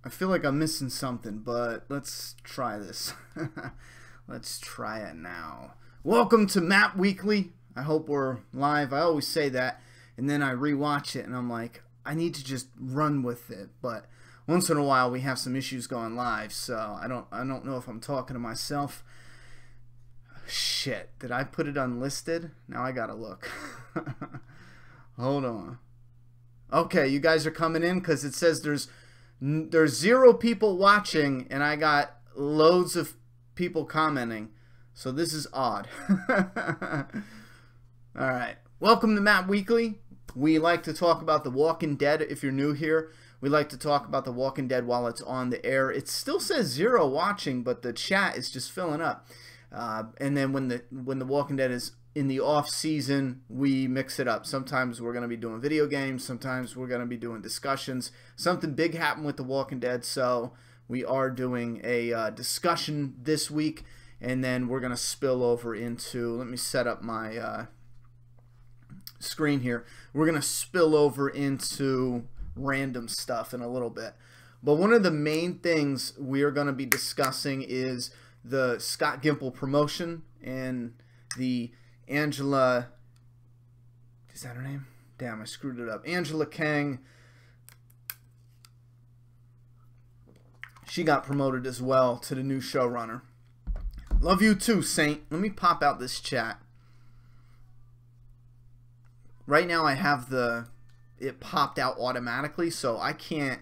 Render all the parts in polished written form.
I feel like I'm missing something, but let's try this. Let's try it now. Welcome to Map Weekly. I hope we're live. I always say that, and then I rewatch it, and I'm like, I need to just run with it. But once in a while, we have some issues going live, so I don't know if I'm talking to myself. Shit, did I put it unlisted? Now I gotta look. Hold on. Okay, you guys are coming in because it says there's 0 people watching and I got loads of people commenting, so this is odd. Alright, welcome to Map Weekly. We like to talk about The Walking Dead. If you're new here, we like to talk about The Walking Dead while it's on the air. It still says 0 watching, but the chat is just filling up. And then when the Walking Dead is in the off season, we mix it up. Sometimes we're going to be doing video games, sometimes we're going to be doing discussions. Something big happened with The Walking Dead, so we are doing a discussion this week, and then we're going to spill over into, let me set up my screen here. We're going to spill over into random stuff in a little bit. But one of the main things we are going to be discussing is the Scott Gimple promotion and the Angela, is that her name? Damn, I screwed it up. Angela Kang. She got promoted as well to the new showrunner. Love you too, Saint. Let me pop out this chat. Right now I have it popped out automatically, so I can't,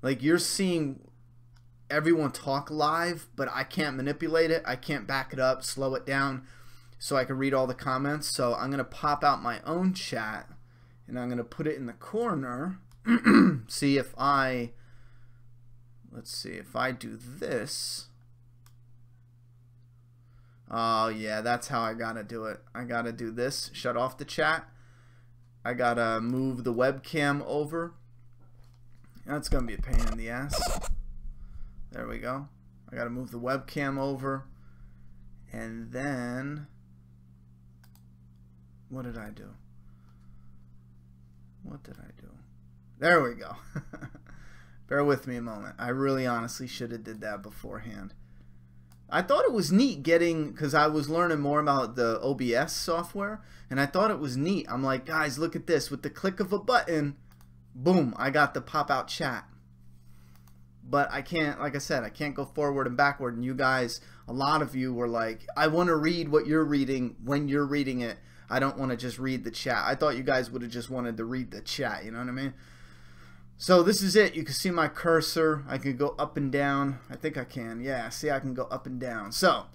like, you're seeing everyone talk live, but I can't manipulate it. I can't back it up, slow it down, so I can read all the comments. So I'm going to pop out my own chat, and I'm going to put it in the corner. See if I, let's see, if I do this. Oh, yeah, that's how I got to do it. I got to do this, shut off the chat. I got to move the webcam over. That's going to be a pain in the ass. There we go. I got to move the webcam over. And then, what did I do? What did I do? There we go. Bear with me a moment. I really honestly should have did that beforehand. I thought it was neat getting, because I was learning more about the OBS software, and I thought it was neat. I'm like, guys, look at this. With the click of a button, boom, I got the pop-out chat. But I can't, like I said, I can't go forward and backward. And you guys, a lot of you were like, I want to read what you're reading when you're reading it. I don't want to just read the chat. I thought you guys would have just wanted to read the chat, you know what I mean? So this is it. You can see my cursor. I can go up and down. I think I can. Yeah, see, I can go up and down. So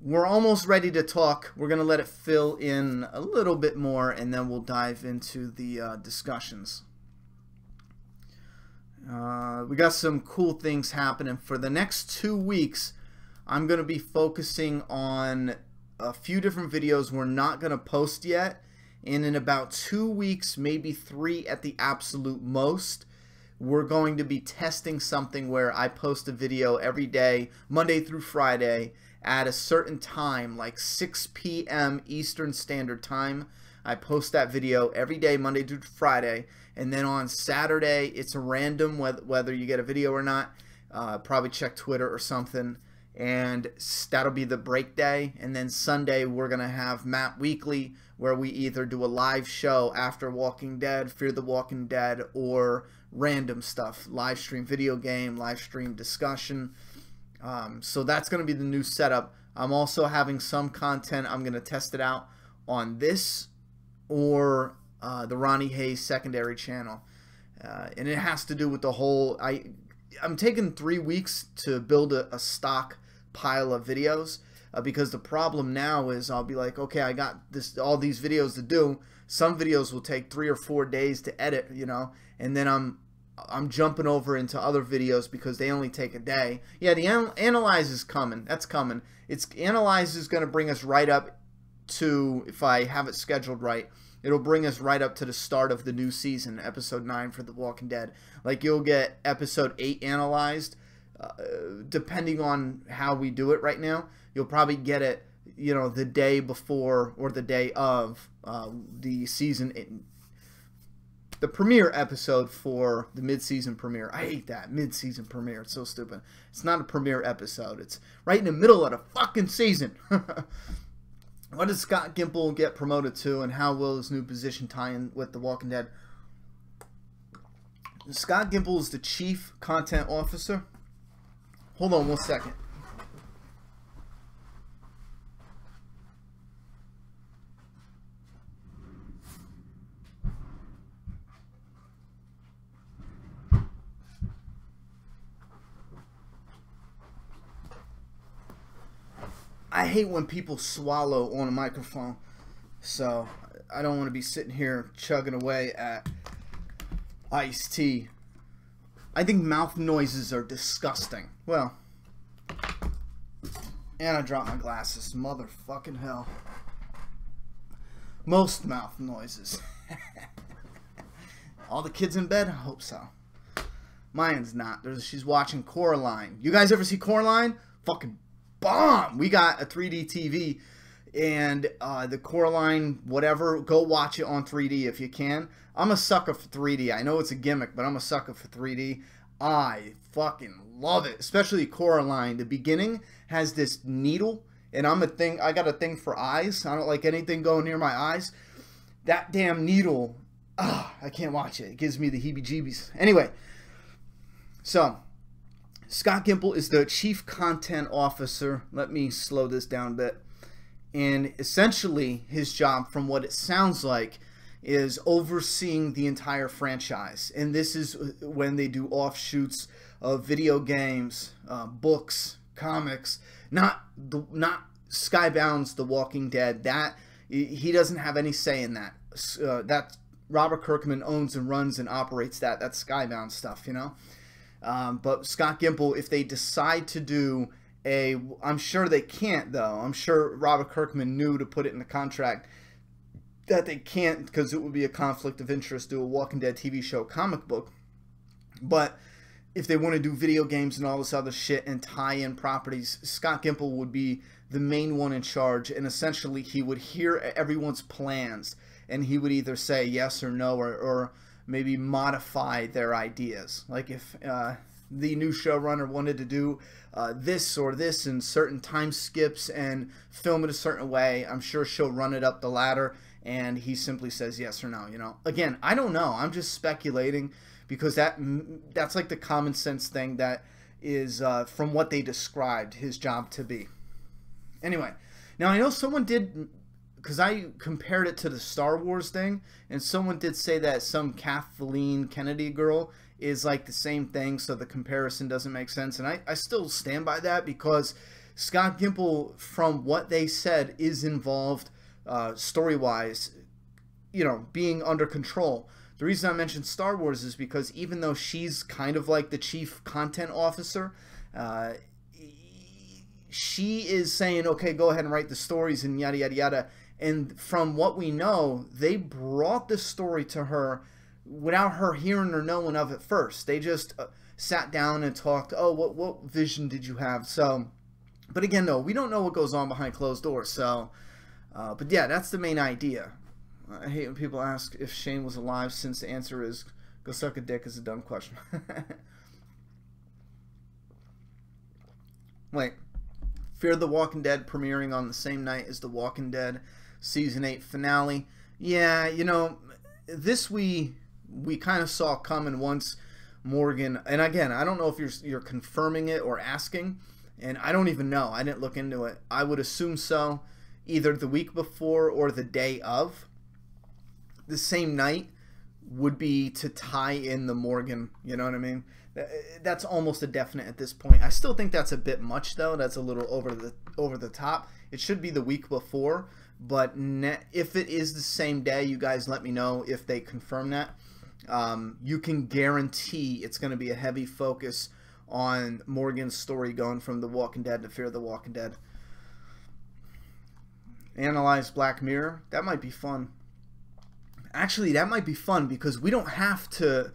we're almost ready to talk. We're going to let it fill in a little bit more, and then we'll dive into the discussions. We got some cool things happening. For the next 2 weeks, I'm going to be focusing on a few different videos we're not going to post yet. And in about 2 weeks, maybe 3 at the absolute most, we're going to be testing something where I post a video every day, Monday through Friday, at a certain time, like 6 p.m. Eastern Standard Time. I post that video every day, Monday through Friday. And then on Saturday, it's a random whether you get a video or not. Probably check Twitter or something. And that'll be the break day. And then Sunday, we're going to have Map Weekly, where we either do a live show after Walking Dead, Fear the Walking Dead, or random stuff. Live stream video game, live stream discussion. So that's going to be the new setup. I'm also having some content. I'm going to test it out on this or the Ronnie Hayes secondary channel, and it has to do with the whole, I'm taking 3 weeks to build a stock pile of videos, because the problem now is I'll be like, okay, I got all these videos to do. Some videos will take 3 or 4 days to edit, you know, and then I'm jumping over into other videos because they only take a day. Yeah, the Analyze is coming. That's coming. Analyze is going to bring us right up to, if I have it scheduled right, it'll bring us right up to the start of the new season, episode 9 for The Walking Dead. Like, you'll get episode 8 analyzed, depending on how we do it right now. You'll probably get it, you know, the day before or the day of the season the premiere episode for the mid-season premiere. I hate that mid-season premiere. It's so stupid. It's not a premiere episode. It's right in the middle of the fucking season. What did Scott Gimple get promoted to, and how will his new position tie in with The Walking Dead? Scott Gimple is the Chief Content Officer. Hold on 1 second. I hate when people swallow on a microphone, so I don't want to be sitting here chugging away at iced tea. I think mouth noises are disgusting. Well, and I dropped my glasses. Motherfucking hell. Most mouth noises. All the kids in bed? I hope so. Mine's not. She's watching Coraline. You guys ever see Coraline? Fucking bomb. We got a 3D TV, and the Coraline whatever, go watch it on 3D if you can. I'm a sucker for 3D. I know it's a gimmick, but I'm a sucker for 3D. I fucking love it, especially Coraline. The beginning has this needle, and I got a thing for eyes. I don't like anything going near my eyes. That damn needle, I can't watch it. It gives me the heebie-jeebies. Anyway, so Scott Gimple is the Chief Content Officer. Let me slow this down a bit. And essentially, his job, from what it sounds like, is overseeing the entire franchise. And this is when they do offshoots of video games, books, comics. Not Skybound's The Walking Dead. That he doesn't have any say in that. That Robert Kirkman owns and runs and operates that. That's Skybound stuff, you know. But Scott Gimple, if they decide to do I'm sure they can't though. I'm sure Robert Kirkman knew to put it in the contract that they can't, because it would be a conflict of interest to do a Walking Dead TV show comic book. But if they want to do video games and all this other shit and tie in properties, Scott Gimple would be the main one in charge, and essentially he would hear everyone's plans and he would either say yes or no, or maybe modify their ideas. Like if the new showrunner wanted to do this or this in certain time skips and film it a certain way, I'm sure she'll run it up the ladder and he simply says yes or no, you know. Again, I don't know. I'm just speculating, because that's like the common sense thing that is from what they described his job to be. Anyway, now I know someone did, because I compared it to the Star Wars thing, and someone did say that some Kathleen Kennedy girl is like the same thing, so the comparison doesn't make sense. And I still stand by that, because Scott Gimple, from what they said, is involved story-wise, you know, being under control. The reason I mentioned Star Wars is because even though she's kind of like the Chief Content Officer, she is saying, okay, go ahead and write the stories and yada, yada, yada. And from what we know, they brought the story to her without her hearing or knowing of it first. They just sat down and talked, oh, what vision did you have? So, but again, though, we don't know what goes on behind closed doors. So, but yeah, that's the main idea. I hate when people ask if Shane was alive, since the answer is go suck a dick is a dumb question. Wait. Fear the Walking Dead premiering on the same night as The Walking Dead Season 8 finale. Yeah, you know, this we kind of saw coming once Morgan, and again, I don't know if you're confirming it or asking, and I don't even know. I didn't look into it. I would assume so, either the week before or the day of. The same night would be to tie in the Morgan, you know what I mean? That's almost a definite at this point. I still think that's a bit much, though. That's a little over the top. It should be the week before, but if it is the same day, you guys let me know if they confirm that. You can guarantee it's going to be a heavy focus on Morgan's story going from The Walking Dead to Fear the Walking Dead. Analyze Black Mirror. That might be fun. Actually, that might be fun, because we don't have to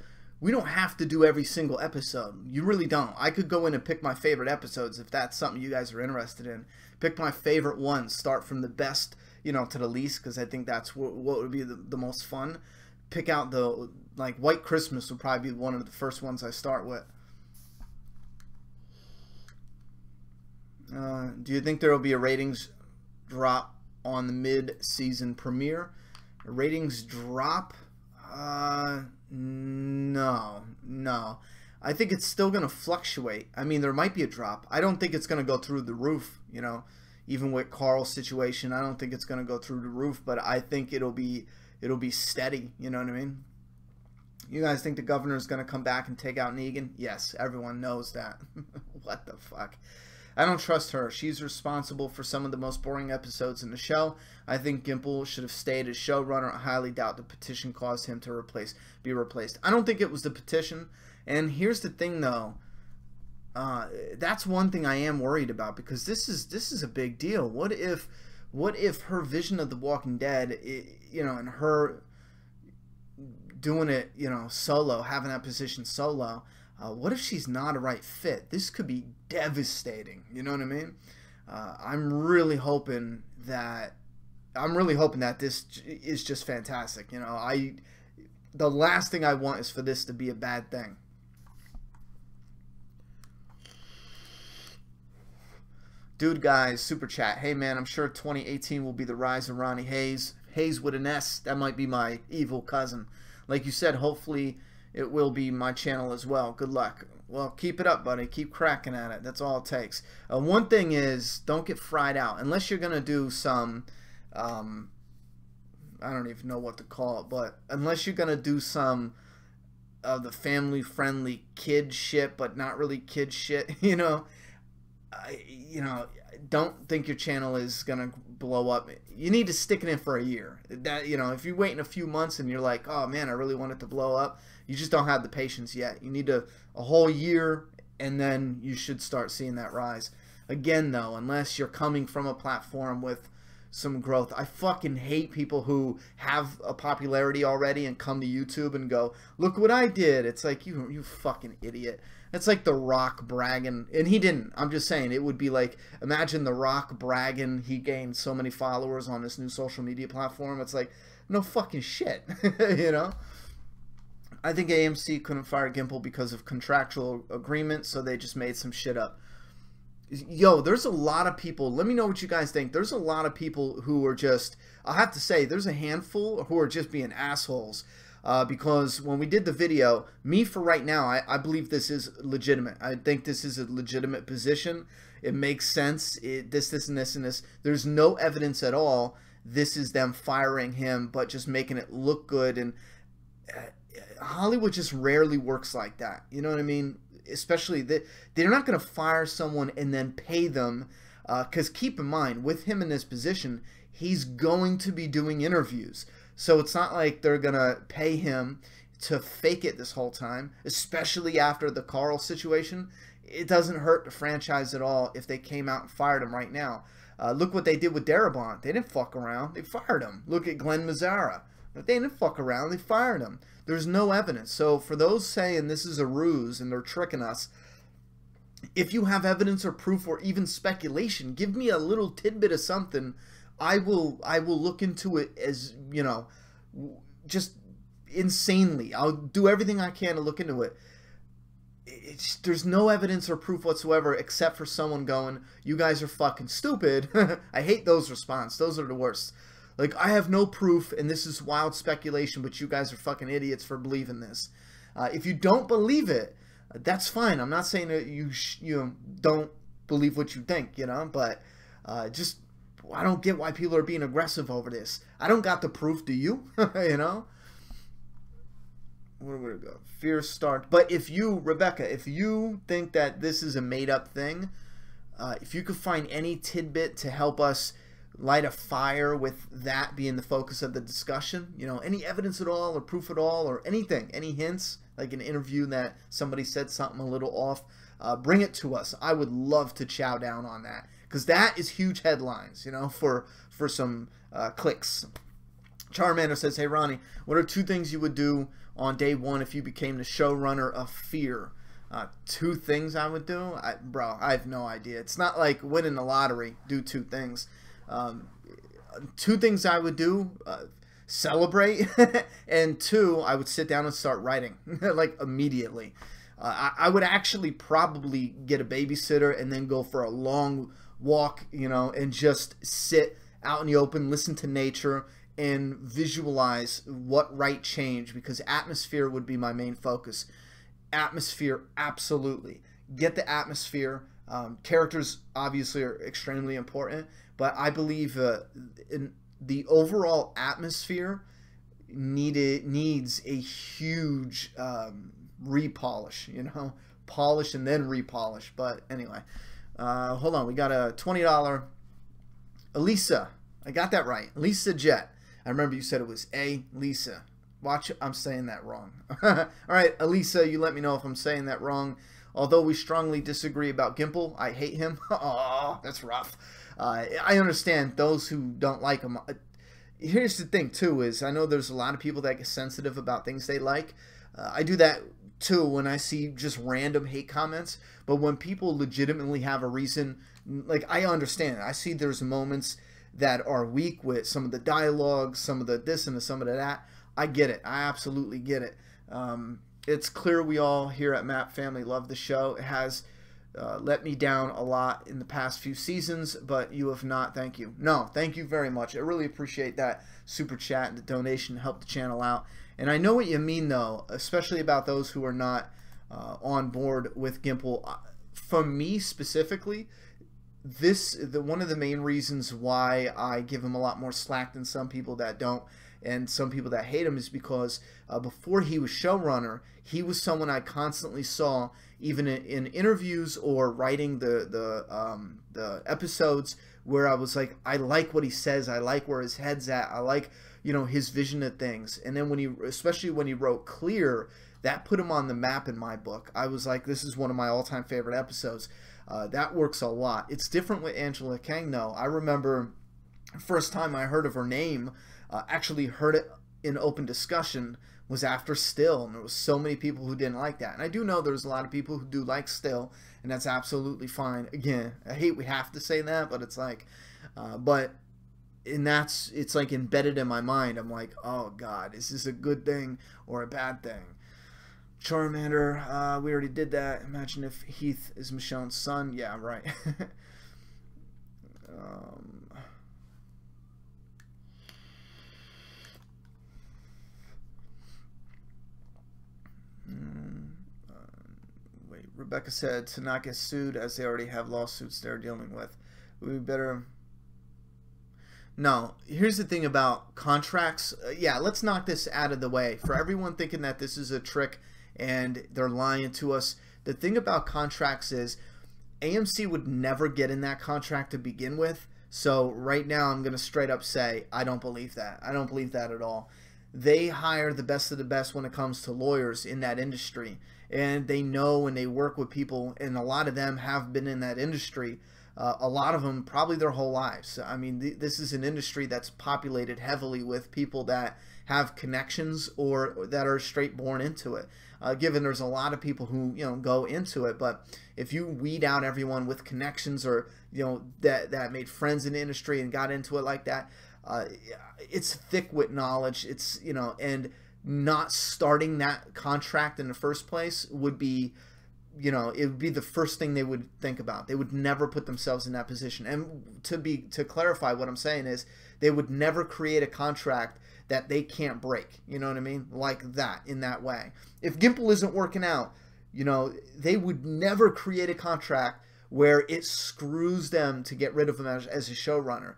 do every single episode. You really don't. I could go in and pick my favorite episodes if that's something you guys are interested in. Pick my favorite ones. Start from the best, you know, to the least, because I think that's what would be the most fun. Pick out the like White Christmas will probably be one of the first ones I start with. Do you think there will be a ratings drop on the mid-season premiere? A ratings drop? No. I think it's still going to fluctuate. I mean, there might be a drop. I don't think it's going to go through the roof, you know. Even with Carl's situation, I don't think it's going to go through the roof, but I think it'll be steady, you know what I mean? You guys think the governor is going to come back and take out Negan? Yes, everyone knows that. What the fuck? I don't trust her. She's responsible for some of the most boring episodes in the show. I think Gimple should have stayed as showrunner. I highly doubt the petition caused him to be replaced. I don't think it was the petition. And here's the thing, though. That's one thing I am worried about, because this is a big deal. What if her vision of The Walking Dead, you know, and her doing it, you know, solo, having that position solo, what if she's not a right fit? This could be devastating. You know what I mean? I'm really hoping that this is just fantastic. You know, the last thing I want is for this to be a bad thing. Dude, guys, super chat. Hey, man, I'm sure 2018 will be the rise of Ronnie Hayes. Hayes with an S. That might be my evil cousin. Like you said, hopefully it will be my channel as well. Good luck. Well, keep it up, buddy. Keep cracking at it. That's all it takes. One thing is, don't get fried out. Unless you're going to do some, I don't even know what to call it, but unless you're going to do some of the family-friendly kid shit, but not really kid shit, you know, don't think your channel is gonna blow up. You need to stick it in for a year. That, you know, if you're waiting a few months and you're like, oh man, I really want it to blow up, you just don't have the patience yet. You need a whole year, and then you should start seeing that rise. Again, though, unless you're coming from a platform with some growth. I fucking hate people who have a popularity already and come to YouTube and go, look what I did. It's like, you fucking idiot. It's like The Rock bragging, and he didn't. I'm just saying, it would be like, imagine The Rock bragging he gained so many followers on this new social media platform. It's like, no fucking shit, you know? I think AMC couldn't fire Gimple because of contractual agreements, so they just made some shit up. Yo, there's a lot of people, let me know what you guys think. There's a lot of people who are just, I'll have to say, there's a handful who are just being assholes. Because when we did the video, me for right now, I believe this is legitimate. I think this is a legitimate position. It makes sense. This, and this. There's no evidence at all. This is them firing him, but just making it look good. And Hollywood just rarely works like that. You know what I mean? Especially, they're not going to fire someone and then pay them. Because keep in mind, with him in this position, he's going to be doing interviews. So it's not like they're going to pay him to fake it this whole time, especially after the Carl situation. It doesn't hurt the franchise at all if they came out and fired him right now. Look what they did with Darabont. They didn't fuck around. They fired him. Look at Glenn Mazzara. They didn't fuck around. They fired him. There's no evidence. So for those saying this is a ruse and they're tricking us, if you have evidence or proof or even speculation, give me a little tidbit of something. I will look into it as, you know, just insanely. I'll do everything I can to look into it. There's no evidence or proof whatsoever except for someone going, you guys are fucking stupid. I hate those responses. Those are the worst. Like, I have no proof and this is wild speculation, but you guys are fucking idiots for believing this. If you don't believe it, that's fine. I'm not saying that you don't believe what you think, you know, but just... I don't get why people are being aggressive over this. I don't got the proof, do you? You know? Where would it go? Fear start. But if you, Rebecca, if you think that this is a made-up thing, if you could find any tidbit to help us light a fire with that being the focus of the discussion, you know, any evidence at all or proof at all or anything, any hints, like an interview that somebody said something a little off, bring it to us. I would love to chow down on that. Because that is huge headlines, you know, for some clicks. Charmander says, hey, Ronnie, what are 2 things you would do on day 1 if you became the showrunner of Fear? 2 things I would do? Bro, I have no idea. It's not like winning the lottery. Do 2 things. 2 things I would do. celebrate. And two, I would sit down and start writing like immediately. I would actually probably get a babysitter and then go for a long walk, you know, and just sit out in the open, listen to nature, and visualize what right change, because atmosphere would be my main focus. Atmosphere, absolutely. Get the atmosphere. Characters obviously are extremely important, but I believe in the overall atmosphere needs a huge repolish, you know, polish and then repolish. But anyway, hold on, we got a $20 Elisa. I got that right. Lisa Jet. I remember you said it was Lisa. Watch, I'm saying that wrong. All right, Elisa, you let me know if I'm saying that wrong. Although we strongly disagree about Gimple, I hate him. Oh, that's rough. I understand those who don't like him. Here's the thing, too, is I know there's a lot of people that get sensitive about things they like. I do that, too, when I see just random hate comments. But when people legitimately have a reason, like, I understand. I see there's moments that are weak with some of the dialogue, some of the this and some of the that. I get it. I absolutely get it. It's clear we all here at Map Family love the show. It has let me down a lot in the past few seasons, but you have not. Thank you. No, thank you very much. I really appreciate that super chat and the donation to help the channel out. And I know what you mean, though, especially about those who are not on board with Gimple. For me specifically, one of the main reasons why I give him a lot more slack than some people that don't, and some people that hate him, is because before he was showrunner, he was someone I constantly saw, even in interviews or writing the episodes, where I was like, I like what he says, I like where his head's at, I like, you know, his vision of things. And then especially when he wrote Clear, that put him on the map in my book. I was like, this is one of my all-time favorite episodes. That works a lot. It's different with Angela Kang, though. I remember the first time I heard of her name, actually heard it in open discussion, was after Still, and there was so many people who didn't like that. And I do know there's a lot of people who do like Still, and that's absolutely fine. Again, I hate we have to say that, but it's like, it's like embedded in my mind. I'm like, oh God, is this a good thing or a bad thing? Charmander, we already did that. Imagine if Heath is Michonne's son. Yeah, right. Wait, Rebecca said to not get sued as they already have lawsuits they're dealing with. We better... No, here's the thing about contracts. Yeah, let's knock this out of the way. For everyone thinking that this is a trick and they're lying to us, the thing about contracts is AMC would never get in that contract to begin with. So right now I'm going to straight up say I don't believe that. I don't believe that at all. They hire the best of the best when it comes to lawyers in that industry. And they know, and they work with people, and a lot of them have been in that industry. A lot of them probably their whole lives. I mean, this is an industry that's populated heavily with people that have connections or that are straight born into it. Given there's a lot of people who, you know, go into it, but if you weed out everyone with connections or, you know, that made friends in the industry and got into it like that, it's thick with knowledge. It's, you know, and not starting that contract in the first place would be, you know, it would be the first thing they would think about. They would never put themselves in that position. And to clarify, what I'm saying is they would never create a contract that they can't break. You know what I mean? Like that, in that way. If Gimple isn't working out, you know, they would never create a contract where it screws them to get rid of him as a showrunner.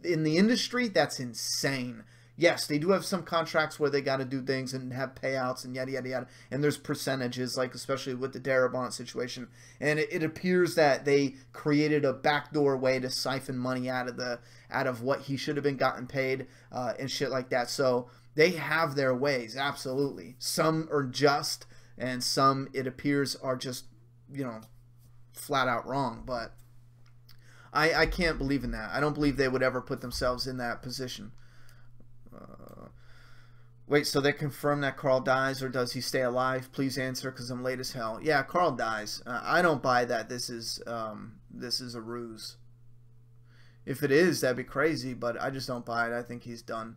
In the industry, that's insane. Yes, they do have some contracts where they got to do things and have payouts and yada, yada, yada. And there's percentages, like especially with the Darabont situation. And it appears that they created a backdoor way to siphon money out of what he should have been gotten paid and shit like that. So they have their ways, absolutely. Some are just, and some, it appears, are just, you know, flat out wrong. But I can't believe in that. I don't believe they would ever put themselves in that position. Wait, so they confirm that Carl dies, or does he stay alive? Please answer, because I'm late as hell. Yeah, Carl dies. I don't buy that this is a ruse. If it is, that'd be crazy, but I just don't buy it. I think he's done.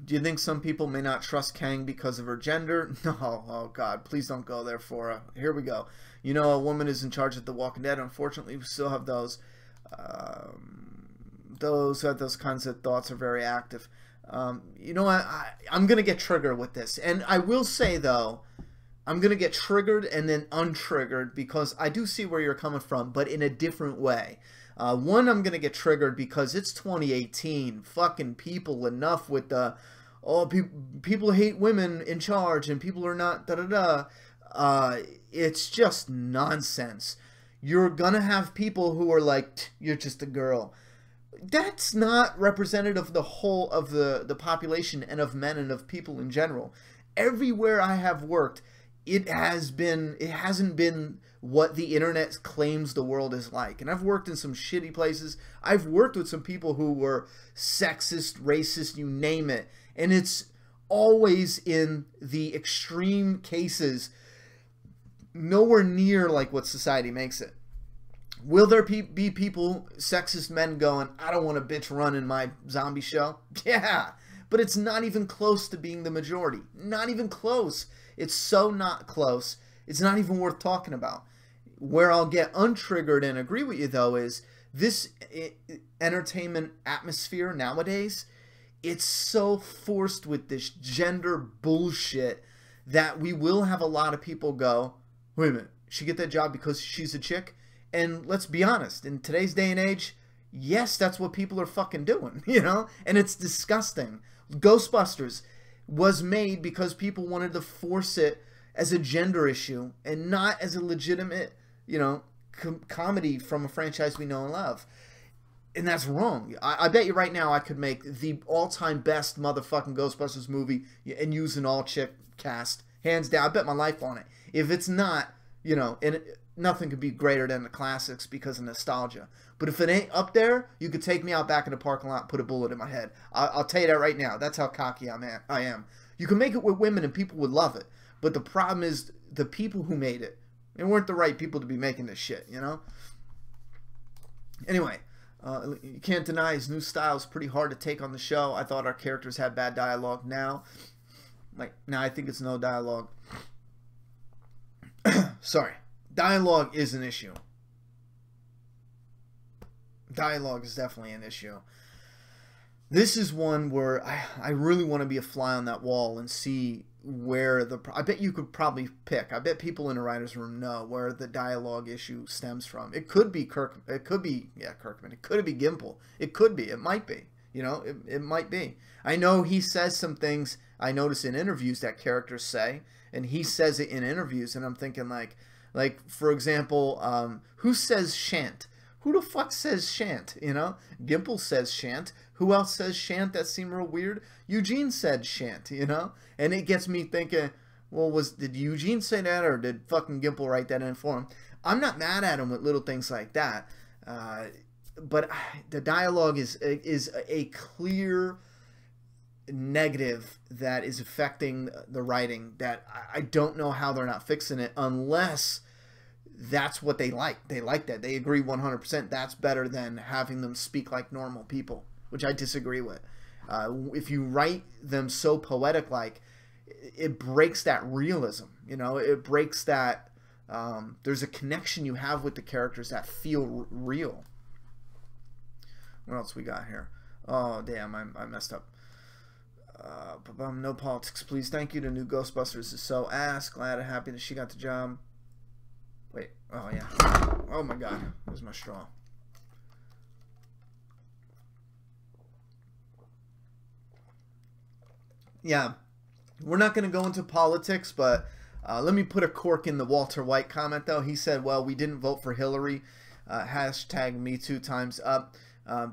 Do you think some people may not trust Kang because of her gender? No. Oh, God. Please don't go there, Fora. Here we go. You know, a woman is in charge of The Walking Dead. Unfortunately, we still have those. Those who have those kinds of thoughts are very active. You know what? I'm going to get triggered with this. And I will say, though, I'm going to get triggered and then untriggered because I do see where you're coming from, but in a different way. One, I'm going to get triggered because it's 2018. Fucking people, enough with the, oh, people hate women in charge and people are not da-da-da. It's just nonsense. You're going to have people who are like, you're just a girl. That's not representative of the whole of the population and of men and of people in general. Everywhere I have worked, it hasn't been what the internet claims the world is like. And I've worked in some shitty places. I've worked with some people who were sexist, racist, you name it. And it's always in the extreme cases, nowhere near like what society makes it. Will there be people, sexist men going, I don't want a bitch running my zombie show? Yeah, but it's not even close to being the majority. Not even close. It's so not close. It's not even worth talking about. Where I'll get untriggered and agree with you, though, is this entertainment atmosphere nowadays, it's so forced with this gender bullshit that we will have a lot of people go, wait a minute, she get that job because she's a chick? And let's be honest, in today's day and age, yes, that's what people are fucking doing, you know? And it's disgusting. Ghostbusters was made because people wanted to force it as a gender issue and not as a legitimate, you know, comedy from a franchise we know and love. And that's wrong. I bet you right now I could make the all-time best motherfucking Ghostbusters movie and use an all-chick cast. Hands down. I bet my life on it. If it's not, you know, and nothing could be greater than the classics because of nostalgia. But if it ain't up there, you could take me out back in the parking lot and put a bullet in my head. I'll tell you that right now. That's how cocky I am. You can make it with women and people would love it. But the problem is the people who made it, they weren't the right people to be making this shit, you know? Anyway, you can't deny his new style is pretty hard to take on the show. I thought our characters had bad dialogue. Now I think it's no dialogue. Sorry. Dialogue is an issue. Dialogue is definitely an issue. This is one where I really want to be a fly on that wall and see where I bet you could probably pick. I bet people in the writer's room know where the dialogue issue stems from. It could be Kirkman. It could be Kirkman. It could be Gimple. It could be. It might be. You know, it might be. I know he says some things I notice in interviews that characters say, and he says it in interviews, and I'm thinking like for example, who says shan't? Who the fuck says shan't? You know, Gimple says shan't. Who else says shan't? That seemed real weird. Eugene said shan't, you know? And it gets me thinking, well, did Eugene say that or did fucking Gimple write that in for him? I'm not mad at him with little things like that. But the dialogue is a clear negative that is affecting the writing that I don't know how they're not fixing it unless that's what they like. They like that. They agree 100%. That's better than having them speak like normal people, which I disagree with. If you write them so poetic-like, it breaks that realism. You know, it breaks that. There's a connection you have with the characters that feel real. What else we got here? Oh, damn, I messed up. No politics, please. Thank you to New Ghostbusters is so ass. Glad and happy that she got the job. Wait. Oh, yeah. Oh, my God. Where's my straw? Yeah. We're not going to go into politics, but let me put a cork in the Walter White comment, though. He said, well, we didn't vote for Hillary. Hashtag me 2 times up.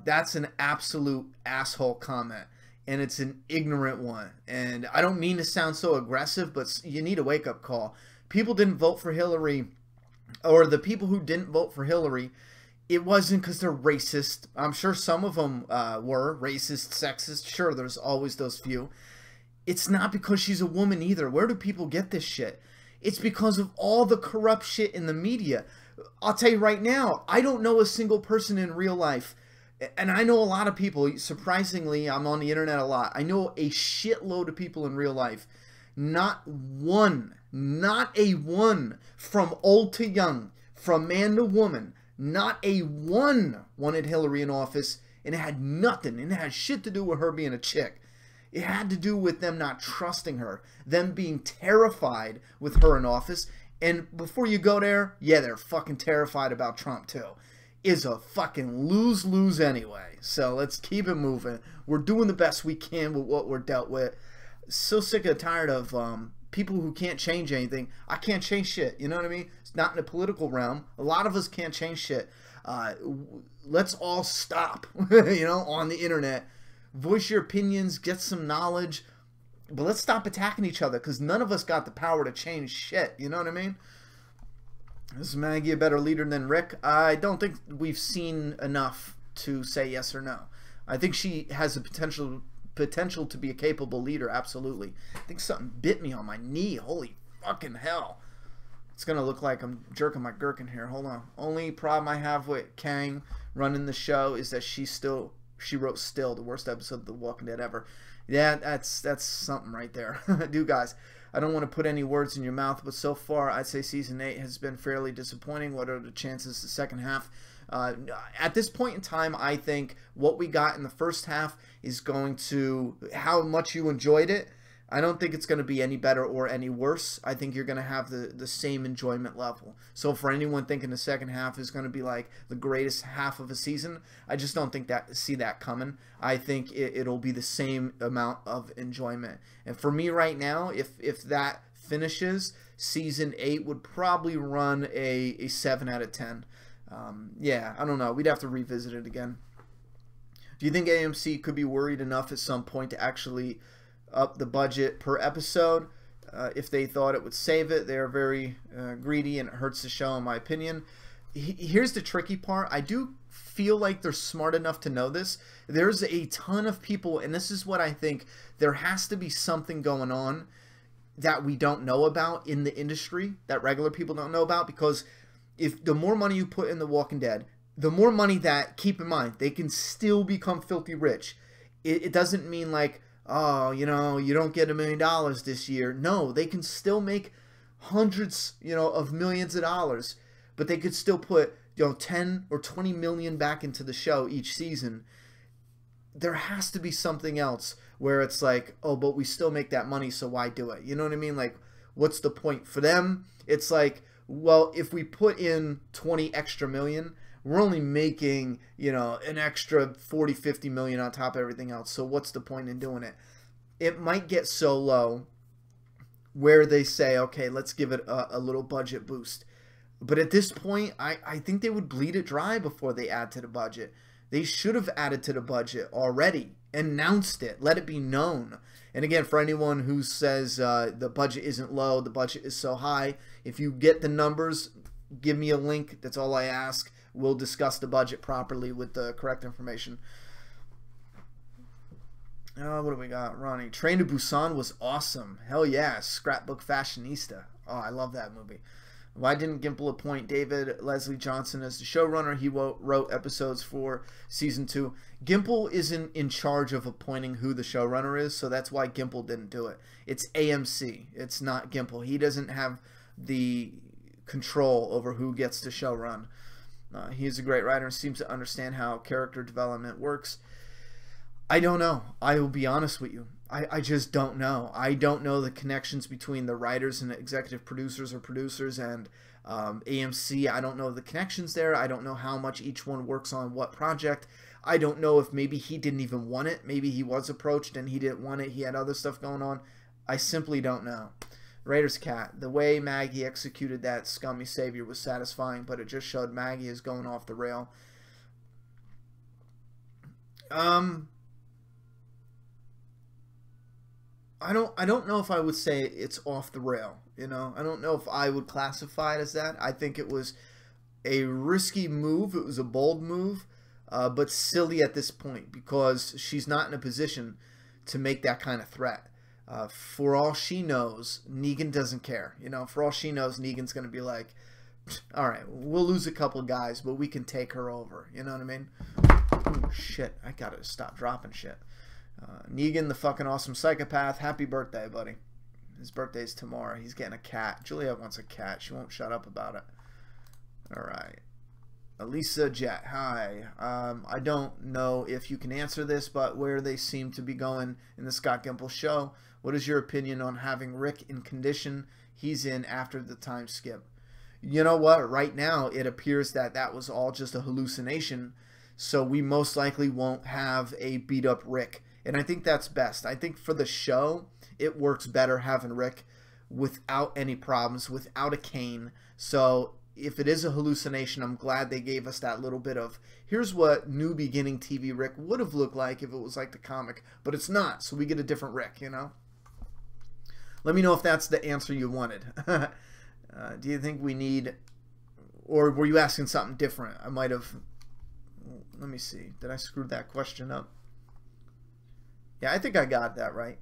That's an absolute asshole comment. And it's an ignorant one. And I don't mean to sound so aggressive, but you need a wake-up call. People didn't vote for Hillary, or the people who didn't vote for Hillary, it wasn't because they're racist. I'm sure some of them were racist, sexist. Sure, there's always those few. It's not because she's a woman either. Where do people get this shit? It's because of all the corrupt shit in the media. I'll tell you right now, I don't know a single person in real life And I know a lot of people, surprisingly, I'm on the internet a lot. I know a shitload of people in real life. Not a one, from old to young, from man to woman, not a one wanted Hillary in office, and it had nothing, and it had shit to do with her being a chick. It had to do with them not trusting her, them being terrified with her in office. And before you go there, yeah, they're fucking terrified about Trump too. Is a fucking lose-lose anyway. So let's keep it moving. We're doing the best we can with what we're dealt with. So sick and tired of people who can't change anything. I can't change shit. You know what I mean? It's not in the political realm. A lot of us can't change shit. Let's all stop, you know, on the internet. Voice your opinions, get some knowledge. But let's stop attacking each other, because none of us got the power to change shit. You know what I mean? Is Maggie a better leader than Rick? I don't think we've seen enough to say yes or no. I think she has a potential to be a capable leader, absolutely. I think something bit me on my knee. Holy fucking hell. It's going to look like I'm jerking my gherkin here. Hold on. Only problem I have with Kang running the show is that she wrote Still, the worst episode of The Walking Dead ever. Yeah, that's something right there. Dude, guys, I don't want to put any words in your mouth, but so far I'd say Season 8 has been fairly disappointing. What are the chances the second half? At this point in time, I think what we got in the first half is going to, how much you enjoyed it, I don't think it's going to be any better or any worse. I think you're going to have the same enjoyment level. So for anyone thinking the second half is going to be like the greatest half of a season, I just don't think see that coming. I think it'll be the same amount of enjoyment. And for me right now, if that finishes, Season 8 would probably run a 7 out of 10. Yeah, I don't know. We'd have to revisit it again. Do you think AMC could be worried enough at some point to actually up the budget per episode? If they thought it would save it, they're very greedy, and it hurts the show in my opinion. Here's the tricky part. I do feel like they're smart enough to know this. There's a ton of people, and this is what I think, there has to be something going on that we don't know about in the industry, that regular people don't know about, because if the more money you put in The Walking Dead, the more money that, keep in mind, they can still become filthy rich. It doesn't mean like, oh, you know, you don't get $1 million this year. No, they can still make hundreds, you know, of millions of dollars, but they could still put, you know, 10 or 20 million back into the show each season. There has to be something else where it's like, oh, but we still make that money, so why do it? You know what I mean? Like, what's the point? For them, it's like, well, if we put in 20 extra million, we're only making, you know, an extra 40, 50 million on top of everything else. So what's the point in doing it? It might get so low where they say, okay, let's give it a little budget boost. But at this point, I think they would bleed it dry before they add to the budget. They should have added to the budget already, announced it, let it be known. And again, for anyone who says the budget isn't low, the budget is so high, if you get the numbers, give me a link. That's all I ask. We'll discuss the budget properly with the correct information. What do we got? Ronnie. Train to Busan was awesome. Hell yeah. Scrapbook Fashionista. Oh, I love that movie. Why didn't Gimple appoint David Leslie Johnson as the showrunner? He wrote episodes for Season 2. Gimple isn't in charge of appointing who the showrunner is, so that's why Gimple didn't do it. It's AMC. It's not Gimple. He doesn't have the control over who gets to showrun. He is a great writer and seems to understand how character development works. I don't know. I will be honest with you. I just don't know. I don't know the connections between the writers and the executive producers or producers and AMC. I don't know the connections there. I don't know how much each one works on what project. I don't know if maybe he didn't even want it. Maybe he was approached and he didn't want it. He had other stuff going on. I simply don't know. Raiders Cat. The way Maggie executed that scummy savior was satisfying, but it just showed Maggie is going off the rail. I don't know if I would say it's off the rail, you know. I don't know if I would classify it as that. I think it was a risky move. It was a bold move, but silly at this point because she's not in a position to make that kind of threat. For all she knows, Negan doesn't care. You know, for all she knows, Negan's going to be like, all right, we'll lose a couple guys, but we can take her over. You know what I mean? Oh, shit. I gotta stop dropping shit. Negan, the fucking awesome psychopath. Happy birthday, buddy. His birthday's tomorrow. He's getting a cat. Juliet wants a cat. She won't shut up about it. Alright. Elisa Jet. Hi. I don't know if you can answer this, but where they seem to be going in the Scott Gimple show, what is your opinion on having Rick in condition he's in after the time skip? You know what? Right now, it appears that that was all just a hallucination, so we most likely won't have a beat-up Rick. And I think that's best. I think for the show, it works better having Rick without any problems, without a cane. So if it is a hallucination, I'm glad they gave us that little bit of, here's what New Beginning TV Rick would have looked like if it was like the comic. But it's not, so we get a different Rick, you know? Let me know if that's the answer you wanted. Do you think we need, or were you asking something different? I might have, let me see. Did I screw that question up? Yeah, I think I got that right.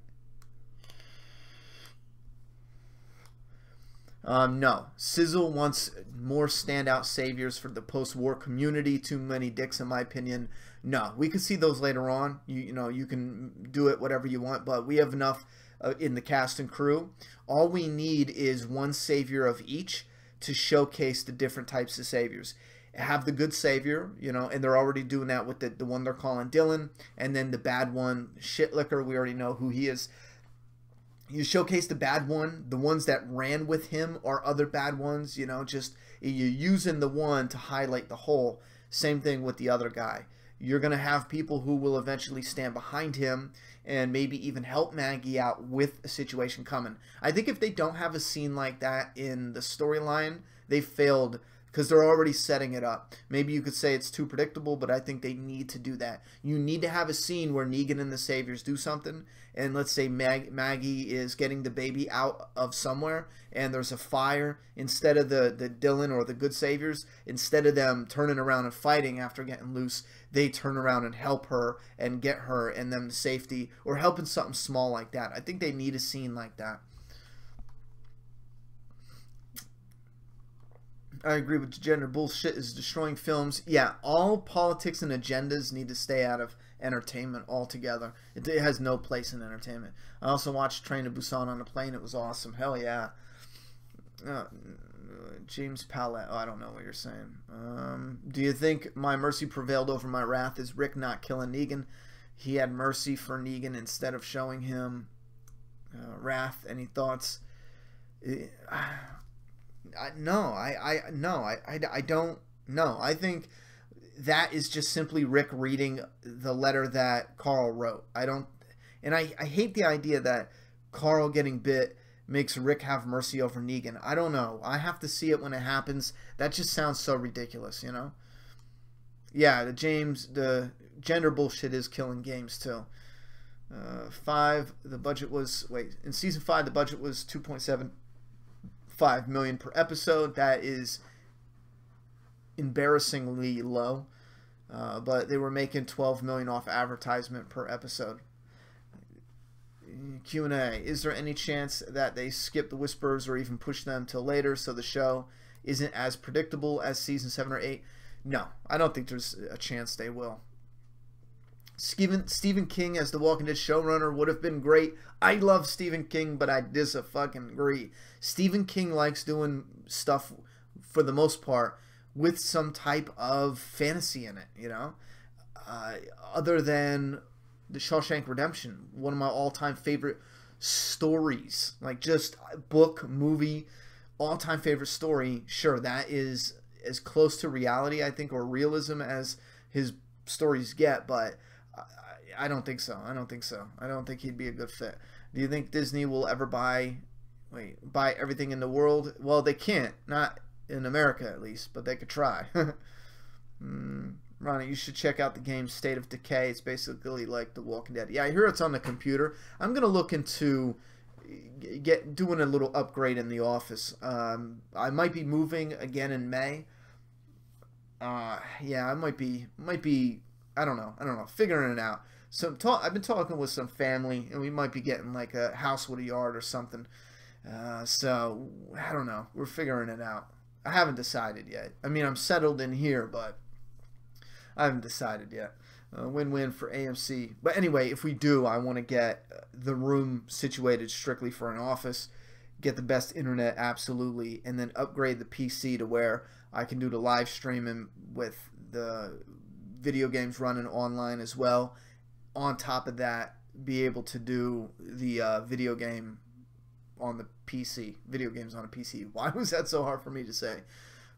No. Sizzle wants more standout saviors for the post-war community. Too many dicks, in my opinion. No. We can see those later on. You know, you can do it whatever you want, but we have enough in the cast and crew. All we need is one savior of each to showcase the different types of saviors. Have the good savior, you know, and they're already doing that with the one they're calling Dylan, and then the bad one, Shitlicker, we already know who he is. You showcase the bad one, the ones that ran with him are other bad ones, you know, just you're using the one to highlight the whole. Same thing with the other guy. You're going to have people who will eventually stand behind him and maybe even help Maggie out with a situation coming. I think if they don't have a scene like that in the storyline, they failed because they're already setting it up. Maybe you could say it's too predictable, but I think they need to do that. You need to have a scene where Negan and the Saviors do something, and let's say Maggie is getting the baby out of somewhere, and there's a fire. Instead of the Dylan or the good Saviors, instead of them turning around and fighting after getting loose, they turn around and help her and get her and them to safety, or helping something small like that. I think they need a scene like that. I agree with gender bullshit is destroying films. Yeah, all politics and agendas need to stay out of entertainment altogether. It has no place in entertainment. I also watched Train to Busan on a plane. It was awesome. Hell yeah. James Palette. Oh, I don't know what you're saying. Do you think my mercy prevailed over my wrath? Is Rick not killing Negan? He had mercy for Negan instead of showing him wrath. Any thoughts? No, I don't know. I think that is just simply Rick reading the letter that Carl wrote. And I hate the idea that Carl getting bit makes Rick have mercy over Negan. I don't know. I have to see it when it happens. That just sounds so ridiculous, you know? Yeah, the gender bullshit is killing games too. 5, the budget was, in season 5 the budget was $2.75 million per episode. That is embarrassingly low, but they were making $12 million off advertisement per episode. Q&A, is there any chance that they skip the Whispers or even push them till later so the show isn't as predictable as season 7 or 8? No, I don't think there's a chance they will. Stephen King as the Walking Dead showrunner would have been great. I love Stephen King, but I disagree. Stephen King likes doing stuff, for the most part, with some type of fantasy in it, you know? Other than The Shawshank Redemption, one of my all-time favorite stories. Like, just book, movie, all-time favorite story. Sure, that is as close to reality, I think, or realism as his stories get, but I don't think so. I don't think so. I don't think he'd be a good fit. Do you think Disney will ever buy everything in the world? Well, they can't. Not in America, at least, but they could try. Ronnie, you should check out the game State of Decay. It's basically like The Walking Dead. Yeah, I hear it's on the computer. I'm going to look into doing a little upgrade in the office. I might be moving again in May. Yeah, I might be, I don't know, figuring it out. So I've been talking with some family, and we might be getting like a house with a yard or something. So, I don't know. We're figuring it out. I haven't decided yet. I mean, I'm settled in here, but I haven't decided yet. Win-win for AMC. But anyway, if we do, I want to get the room situated strictly for an office, get the best internet, absolutely, and then upgrade the PC to where I can do the live streaming with the video games running online as well. On top of that, be able to do the video game on the PC. Video games on a PC. Why was that so hard for me to say?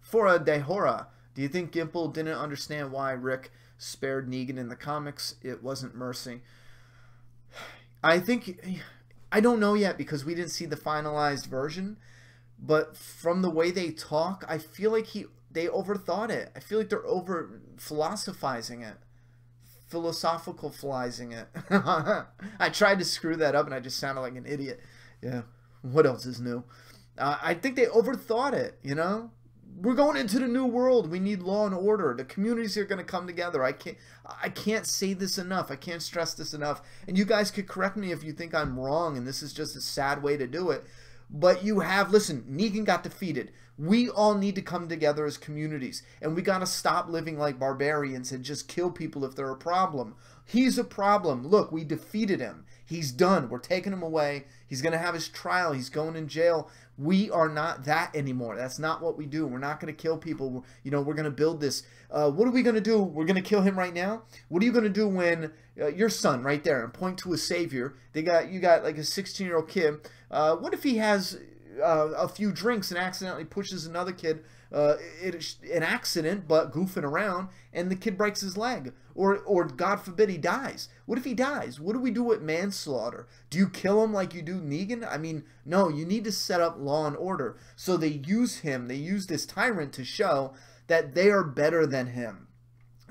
Fora Dehora, do you think Gimple didn't understand why Rick spared Negan in the comics? It wasn't mercy. I don't know yet because we didn't see the finalized version, but from the way they talk, I feel like they overthought it. I feel like they're over philosophizing it. Philosophicalizing it. I tried to screw that up and I just sounded like an idiot. Yeah. What else is new? I think they overthought it, you know? We're going into the new world. We need law and order. The communities are going to come together. I can't say this enough. I can't stress this enough. And you guys could correct me if you think I'm wrong and this is just a sad way to do it. But listen, Negan got defeated. We all need to come together as communities. And we got to stop living like barbarians and just kill people if they're a problem. He's a problem. Look, we defeated him. He's done. We're taking him away. He's going to have his trial. He's going in jail. We are not that anymore. That's not what we do. We're not going to kill people. We're going to build this. What are we going to do? We're going to kill him right now? What are you going to do when your son right there, and point to a savior, you got like a 16-year-old kid. What if he has a few drinks and accidentally pushes another kid an accident, but goofing around, and the kid breaks his leg? Or God forbid he dies. What if he dies? What do we do with manslaughter? Do you kill him like you do Negan? I mean, no, you need to set up law and order. So they use him, they use this tyrant to show that they are better than him.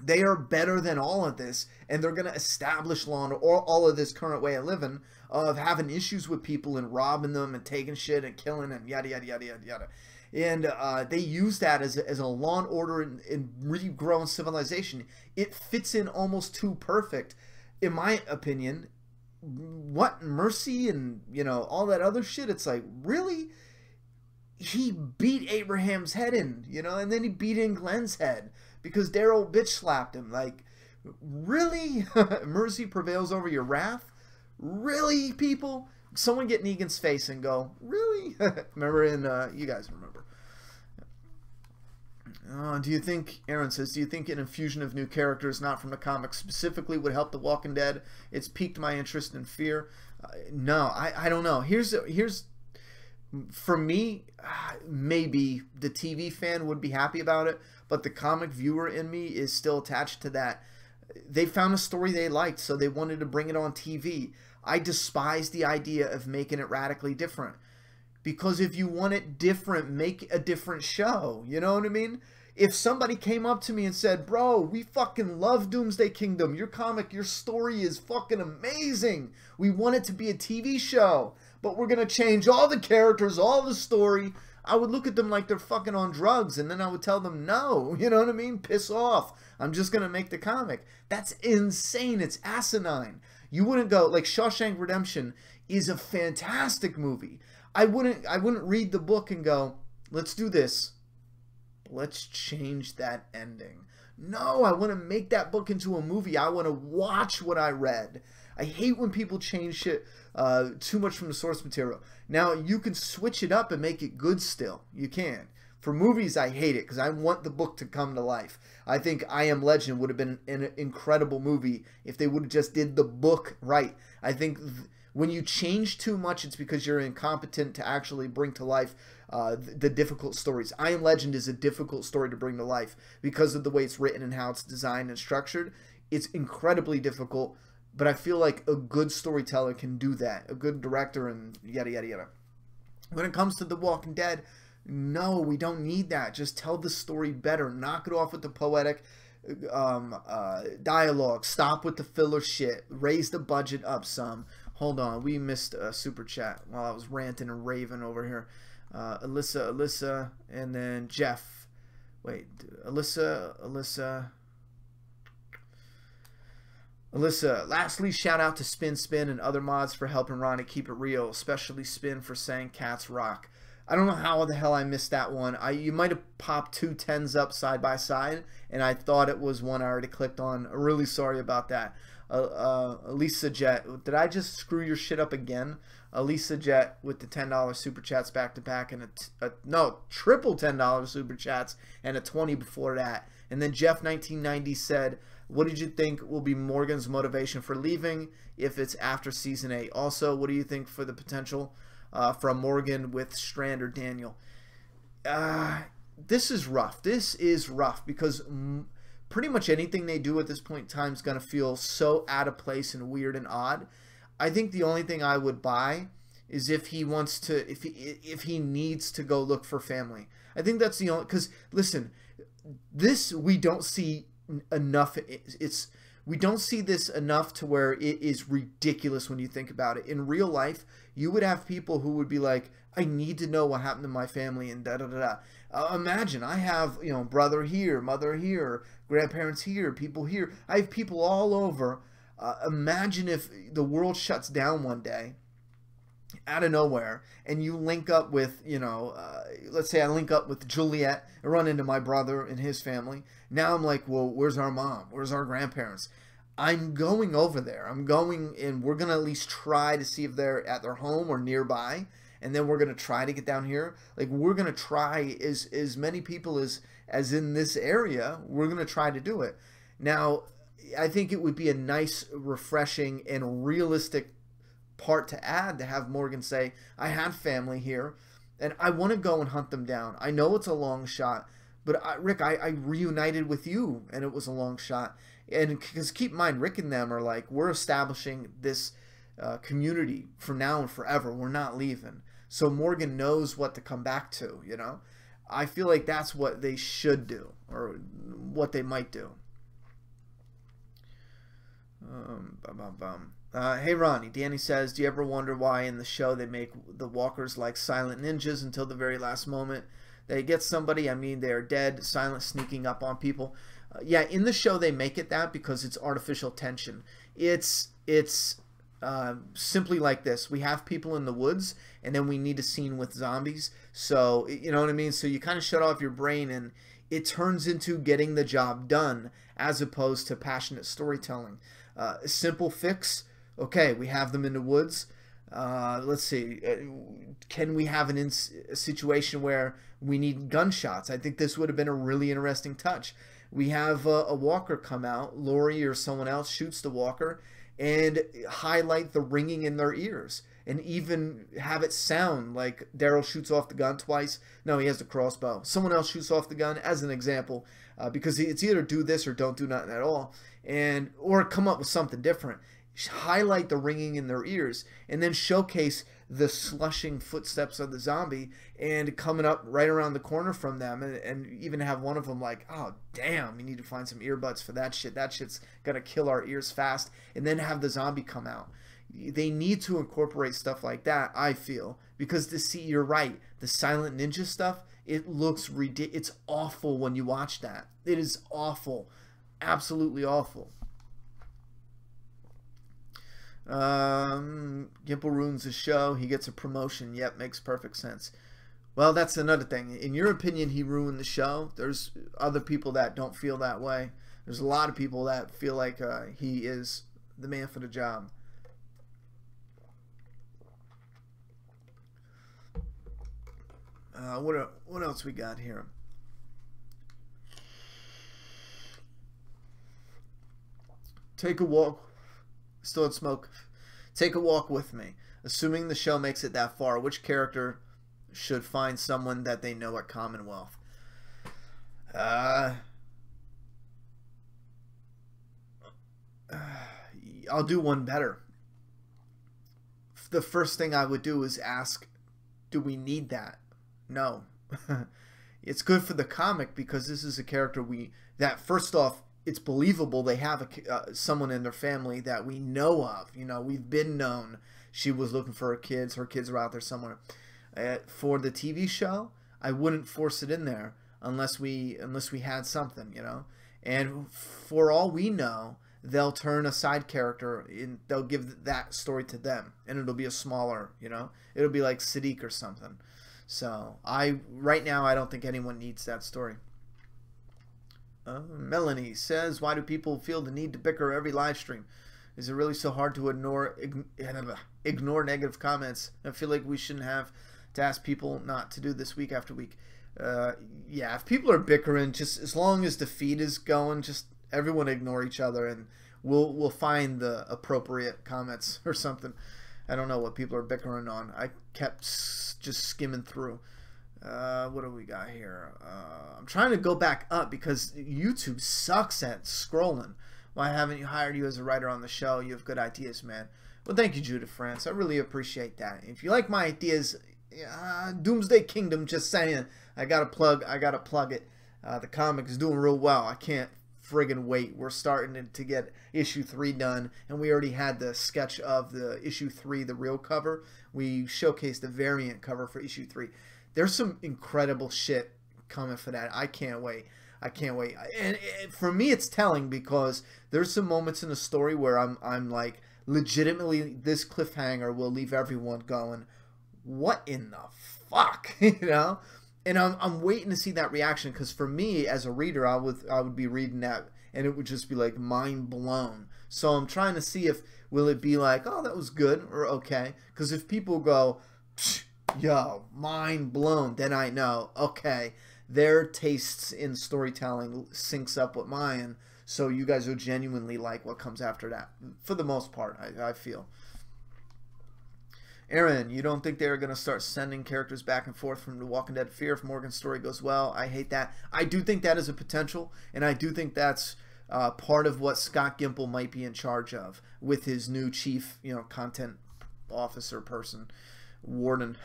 They are better than all of this, and they're going to establish law and order, all of this current way of living, of having issues with people and robbing them and taking shit and killing and yada, yada, yada, yada, yada. And they use that as a law and order and regrown civilization. It fits in almost too perfect, in my opinion. What mercy and all that other shit? It's like, really? He beat Abraham's head in, and then he beat in Glenn's head because Daryl bitch slapped him. Like, really? Mercy prevails over your wrath? Really, people? Someone get Negan's face and go, really? Remember you guys remember. Do you think, Aaron says, do you think an infusion of new characters not from the comics specifically would help The Walking Dead? It's piqued my interest and fear. No, I don't know. Here's for me, maybe the TV fan would be happy about it, but the comic viewer in me is still attached to that. They found a story they liked, so they wanted to bring it on TV. I despise the idea of making it radically different. Because if you want it different, make a different show. You know what I mean? If somebody came up to me and said, bro, we fucking love Doomsday Kingdom. Your comic, your story is fucking amazing. We want it to be a TV show, but we're going to change all the characters, all the story. I would look at them like they're fucking on drugs, and then I would tell them, no, you know what I mean? Piss off. I'm just going to make the comic. That's insane. It's asinine. You wouldn't go, like Shawshank Redemption is a fantastic movie. I wouldn't read the book and go, let's do this. Let's change that ending. No, I want to make that book into a movie. I want to watch what I read. I hate when people change shit too much from the source material. Now, you can switch it up and make it good still. You can. For movies, I hate it because I want the book to come to life. I think I Am Legend would have been an incredible movie if they would have just did the book right. I think when you change too much, it's because you're incompetent to actually bring to life the difficult stories. I Am Legend is a difficult story to bring to life because of the way it's written and how it's designed and structured. It's incredibly difficult, but I feel like a good storyteller can do that. A good director and yada, yada, yada. When it comes to The Walking Dead, no, we don't need that. Just tell the story better. Knock it off with the poetic dialogue. Stop with the filler shit. Raise the budget up some. Hold on, we missed a super chat while I was ranting and raving over here. Alyssa, and then Jeff. Wait, Alyssa. Lastly, shout out to Spin and other mods for helping Ronnie keep it real, especially Spin for saying cats rock. I don't know how the hell I missed that one. You might have popped 2 10s up side by side, and I thought it was one I already clicked on. I'm really sorry about that. Elisa Jet, did I just screw your shit up again? Elisa Jet with the $10 super chats back to back, and no, triple $10 super chats and a 20 before that. And then Jeff 1990 said, what did you think will be Morgan's motivation for leaving if it's after season 8? Also, what do you think for the potential from Morgan with Strand or Daniel? This is rough. This is rough because pretty much anything they do at this point in time is going to feel so out of place and weird and odd. I think the only thing I would buy is if he wants to, if he needs to go look for family. I think that's the only, because listen, this we don't see enough. We don't see this enough to where it is ridiculous when you think about it. In real life, you would have people who would be like, I need to know what happened to my family and da-da-da-da. Imagine, I have, you know, brother here, mother here, grandparents here, people here. I have people all over. Imagine if the world shuts down one day out of nowhere and you link up with, you know, let's say I link up with Juliet and run into my brother and his family. Now I'm like, well, where's our mom? Where's our grandparents? I'm going over there. I'm going, and we're going to at least try to see if they're at their home or nearby. And then we're going to try to get down here. Like, we're going to try as many people as in this area, we're going to try to do it. Now, I think it would be a nice, refreshing, and realistic part to add to have Morgan say, I have family here, and I want to go and hunt them down. I know it's a long shot, but Rick, I reunited with you, and it was a long shot. And because keep in mind, Rick and them are like, we're establishing this community from now and forever. We're not leaving. So Morgan knows what to come back to, you know? I feel like that's what they should do, or what they might do. Hey Ronnie, Danny says, do you ever wonder why in the show they make the walkers like silent ninjas until the very last moment they get somebody? I mean, they are dead, silent, sneaking up on people. Yeah, in the show they make it that because it's artificial tension. It's simply like this. We have people in the woods, and then we need a scene with zombies. So, you know what I mean? So you kind of shut off your brain, and it turns into getting the job done as opposed to passionate storytelling. A simple fix. Okay, we have them in the woods. Let's see. Can we have a situation where we need gunshots? I think this would have been a really interesting touch. We have a walker come out. Lori or someone else shoots the walker and highlight the ringing in their ears. And even have it sound like Daryl shoots off the gun twice. No, he has the crossbow. Someone else shoots off the gun as an example. Because it's either do this or don't do nothing at all. Or come up with something different. Highlight the ringing in their ears. And then showcase the slushing footsteps of the zombie. And coming up right around the corner from them. And even have one of them like, oh, damn, we need to find some earbuds for that shit. That shit's going to kill our ears fast. And then have the zombie come out. They need to incorporate stuff like that, I feel, because you're right, the silent ninja stuff, it looks ridiculous. It's awful when you watch that. It is awful, absolutely awful. Gimple ruins the show. He gets a promotion. Yep, makes perfect sense. Well, that's another thing. In your opinion, he ruined the show. There's other people that don't feel that way. There's a lot of people that feel like he is the man for the job. What else we got here? Take a walk. Still in smoke. Take a walk with me. Assuming the show makes it that far, which character should find someone that they know at Commonwealth? I'll do one better. The first thing I would do is ask, do we need that? No. It's good for the comic because this is a character that first off, it's believable they have someone in their family that we know of. You know, we've been known she was looking for her kids are out there somewhere. For the TV show, I wouldn't force it in there unless we had something, you know. And for all we know, they'll turn a side character and they'll give that story to them, and it'll be a smaller, you know, it'll be like Sadiq or something. So right now I don't think anyone needs that story. Melanie says, why do people feel the need to bicker every live stream? Is it really so hard to ignore negative comments? I feel like we shouldn't have to ask people not to do this week after week. Yeah, if people are bickering, just as long as the feed is going, just everyone ignore each other, and we'll find the appropriate comments or something. I don't know what people are bickering on. I kept just skimming through. What do we got here? I'm trying to go back up because YouTube sucks at scrolling. Why haven't you hired you as a writer on the show? You have good ideas, man. Well, thank you, Judith France. I really appreciate that. If you like my ideas, Doomsday Kingdom, just saying. I gotta plug it. The comic is doing real well. I can't friggin' wait. We're starting to get issue 3 done, and we already had the sketch of the issue 3, the real cover. We showcased the variant cover for issue 3. There's some incredible shit coming for that. I can't wait. I can't wait. And for me, it's telling because there's some moments in the story where I'm like, legitimately, this cliffhanger will leave everyone going, what in the fuck, you know? And I'm waiting to see that reaction, because for me as a reader, I would be reading that and it would just be like mind blown. So I'm trying to see if will it be like, oh, that was good or okay. Because if people go, yo, mind blown, then I know, okay, their tastes in storytelling syncs up with mine. So you guys will genuinely like what comes after that, for the most part, I feel. Aaron, you don't think they're going to start sending characters back and forth from The Walking Dead Fear if Morgan's story goes well? I hate that. I do think that is a potential, and I do think that's part of what Scott Gimple might be in charge of with his new chief, content officer person, Warden,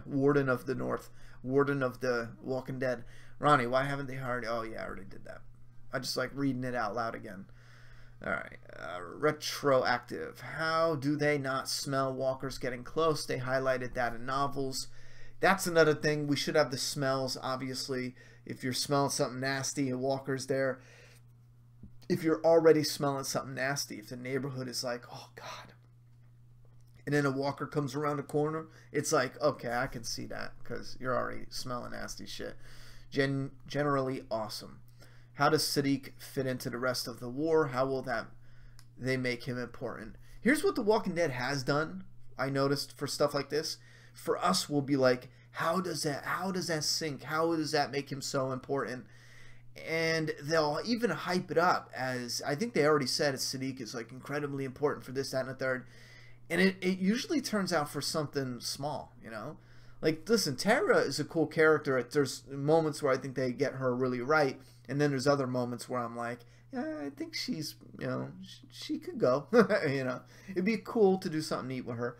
Warden of the North, Warden of the Walking Dead. Ronnie, why haven't they hired? Oh yeah, I already did that. I just like reading it out loud again. All right, retroactive. How do they not smell walkers getting close? They highlighted that in novels. That's another thing. We should have the smells, obviously. If you're smelling something nasty, a walker's there. If you're already smelling something nasty, if the neighborhood is like, oh God, and then a walker comes around the corner, it's like, okay, I can see that because you're already smelling nasty shit. Generally awesome. How does Siddiq fit into the rest of the war? How will they make him important? Here's what The Walking Dead has done, I noticed, for stuff like this. For us, we'll be like, how does that sync? How does that make him so important? And they'll even hype it up as, I think they already said Siddiq is like incredibly important for this, that, and the third. And it usually turns out for something small, Like, listen, Tara is a cool character. There's moments where I think they get her really right. And then there's other moments where I'm like, yeah, I think she's, she could go. It'd be cool to do something neat with her.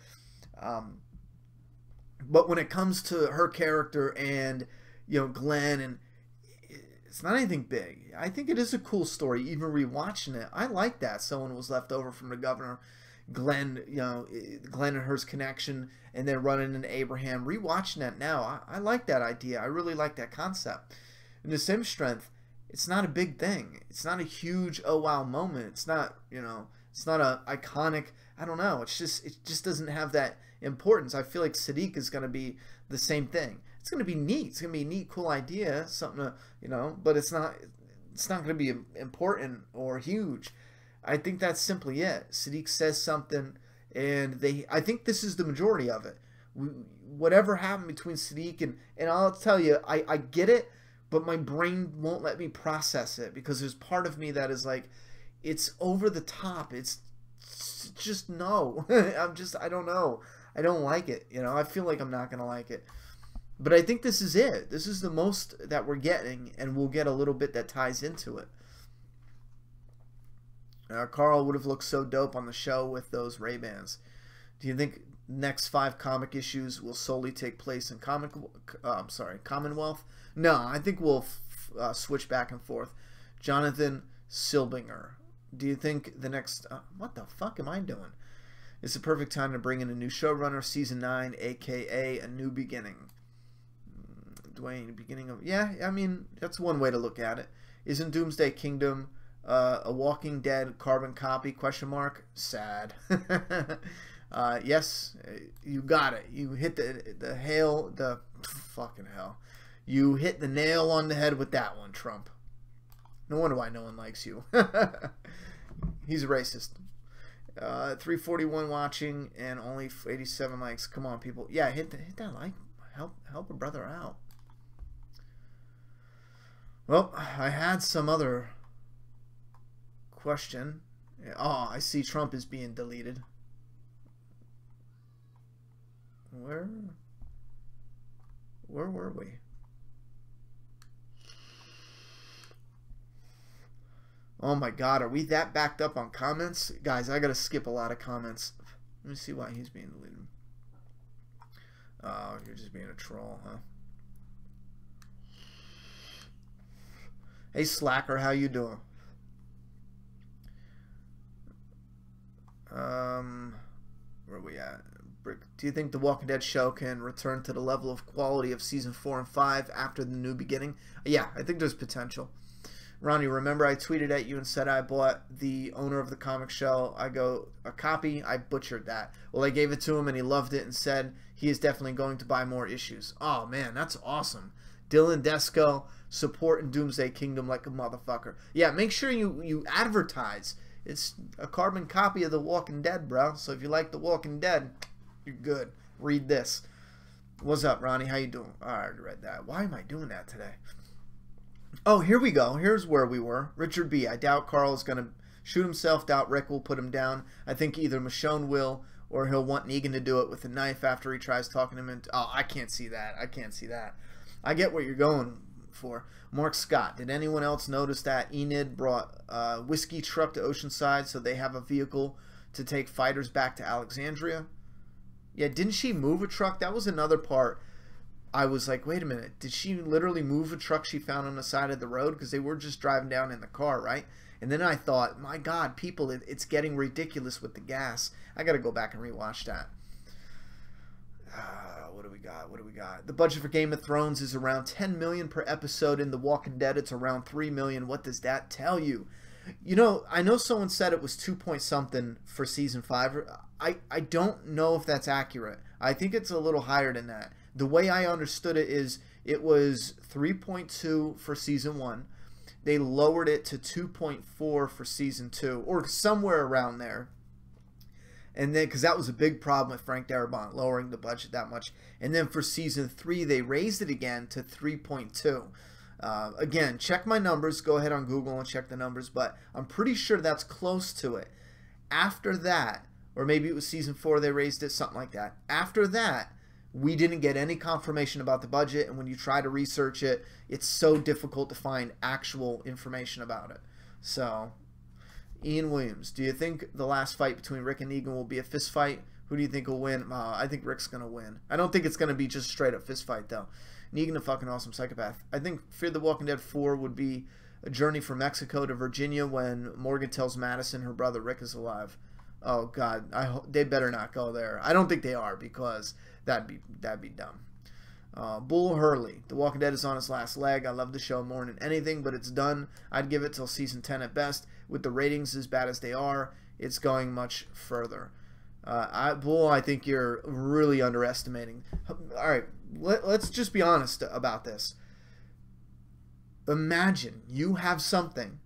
But when it comes to her character and, Glenn, and it's not anything big. I think it is a cool story, even rewatching it. I like that someone was left over from the governor. Glenn, Glenn and her's connection, and then running into Abraham. Rewatching that now, I like that idea. I really like that concept. In the same strength, it's not a big thing. It's not a huge oh wow moment. It's not, it's not a iconic, I don't know. It just doesn't have that importance. I feel like Siddiq is going to be the same thing. It's going to be neat. It's going to be a neat, cool idea, something to, but it's not going to be important or huge. I think that's simply it. Siddiq says something, and I think this is the majority of it. Whatever happened between Siddiq and I'll tell you, I get it, but my brain won't let me process it because there's part of me that is like, it's over the top. It's just no. I don't know. I don't like it. I feel like I'm not going to like it. But I think this is it. This is the most that we're getting, and we'll get a little bit that ties into it. Carl would have looked so dope on the show with those Ray-Bans. Do you think next 5 comic issues will solely take place in Commonwealth? No, I think we'll switch back and forth. Jonathan Silbinger. Do you think the next... what the fuck am I doing? It's the perfect time to bring in a new showrunner, Season 9, a.k.a. a new beginning. Dwayne, beginning of... Yeah, I mean, that's one way to look at it. Isn't Doomsday Kingdom... a Walking Dead carbon copy? ? Sad. Yes, you got it. You hit the Fucking hell. You hit the nail on the head with that one, Trump. No wonder why no one likes you. He's a racist. 341 watching and only 87 likes. Come on, people. Yeah, hit that like. Help a brother out. Well, I had some other question. Oh, I see Trump is being deleted. Where were we? Oh my God, are we that backed up on comments? Guys, I gotta skip a lot of comments. Let me see why he's being deleted. Oh, you're just being a troll, huh? Hey Slacker, how you doing? Where are we at? Do you think The Walking Dead show can return to the level of quality of season 4 and 5 after the new beginning? Yeah, I think there's potential. Ronnie, remember I tweeted at you and said I bought the owner of the comic show. I go, a copy? I butchered that. Well, I gave it to him and he loved it and said he is definitely going to buy more issues. Oh, man, that's awesome. Dylan Desco, supporting Doomsday Kingdom like a motherfucker. Yeah, make sure you advertise. It's a carbon copy of The Walking Dead, bro. So if you like The Walking Dead, you're good. Read this. What's up, Ronnie? How you doing? I already read that. Why am I doing that today? Oh, here we go. Here's where we were. Richard B. I doubt Carl is going to shoot himself. Doubt Rick will put him down. I think either Michonne will or he'll want Negan to do it with a knife after he tries talking him into... Oh, I can't see that. I can't see that. I get what you're going for. Mark Scott. Did anyone else notice that Enid brought a whiskey truck to Oceanside so they have a vehicle to take fighters back to Alexandria? Yeah, didn't she move a truck? That was another part. I was like, wait a minute. Did she literally move a truck she found on the side of the road? Because they were just driving down in the car, right? And then I thought, my God, people, it's getting ridiculous with the gas. I got to go back and rewatch that. What do we got? What do we got? The budget for Game of Thrones is around $10 million per episode. In The Walking Dead, it's around $3 million. What does that tell you? You know, I know someone said it was 2 point something for season 5. I don't know if that's accurate. I think it's a little higher than that. The way I understood it is it was 3.2 for season 1. They lowered it to 2.4 for season 2, or somewhere around there. And then, because that was a big problem with Frank Darabont, lowering the budget that much. And then for season 3, they raised it again to 3.2. Again, check my numbers. Go ahead on Google and check the numbers. But I'm pretty sure that's close to it. After that, or maybe it was season 4 they raised it, something like that. After that, we didn't get any confirmation about the budget. And when you try to research it, it's so difficult to find actual information about it. So... Ian Williams, do you think the last fight between Rick and Negan will be a fist fight? Who do you think will win? I think Rick's going to win. I don't think it's going to be just straight up fist fight, though. Negan, a fucking awesome psychopath. I think Fear the Walking Dead 4 would be a journey from Mexico to Virginia when Morgan tells Madison her brother Rick is alive. Oh, God. They better not go there. I don't think they are, because that'd be dumb. Bull Hurley, The Walking Dead is on its last leg. I love the show more than anything, but it's done. I'd give it till season 10 at best. With the ratings as bad as they are, it's going much further. Bull, I think you're really underestimating. All right, let's just be honest about this. Imagine you have something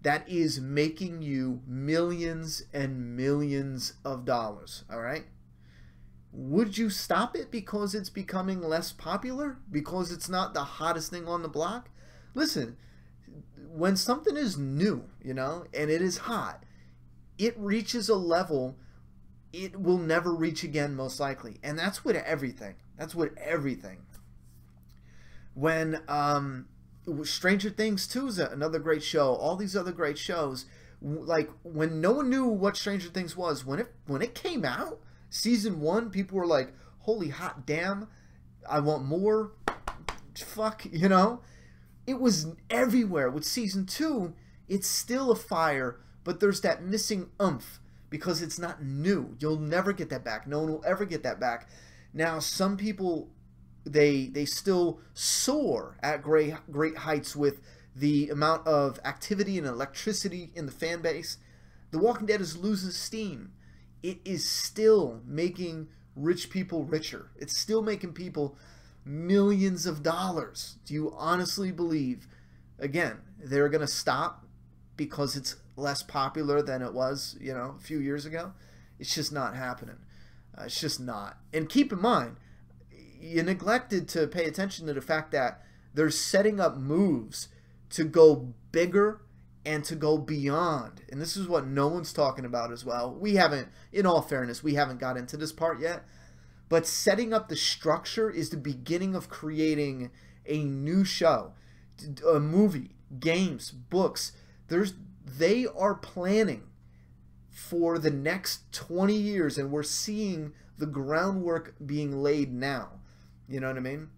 that is making you millions and millions of dollars, all right? Would you stop it because it's becoming less popular? Because it's not the hottest thing on the block? Listen, when something is new, you know, and it is hot, it reaches a level it will never reach again, most likely. And that's with everything. That's with everything. When Stranger Things 2 is another great show. All these other great shows, like when no one knew what Stranger Things was, when it came out, season 1, people were like, holy hot damn, I want more. Fuck, you know? It was everywhere. With season 2, it's still a fire, but there's that missing oomph because it's not new. You'll never get that back. No one will ever get that back. Now, some people, they still soar at great heights with the amount of activity and electricity in the fan base. The Walking Dead is losing steam. It is still making rich people richer. It's still making people millions of dollars. Do you honestly believe, again, they're going to stop because it's less popular than it was, you know, a few years ago? It's just not happening. It's just not. And keep in mind, you neglected to pay attention to the fact that they're setting up moves to go bigger and to go beyond. And this is what no one's talking about as well. We haven't, in all fairness, we haven't got into this part yet. But setting up the structure is the beginning of creating a new show, a movie, games, books. They are planning for the next 20 years, and we're seeing the groundwork being laid now. You know what I mean?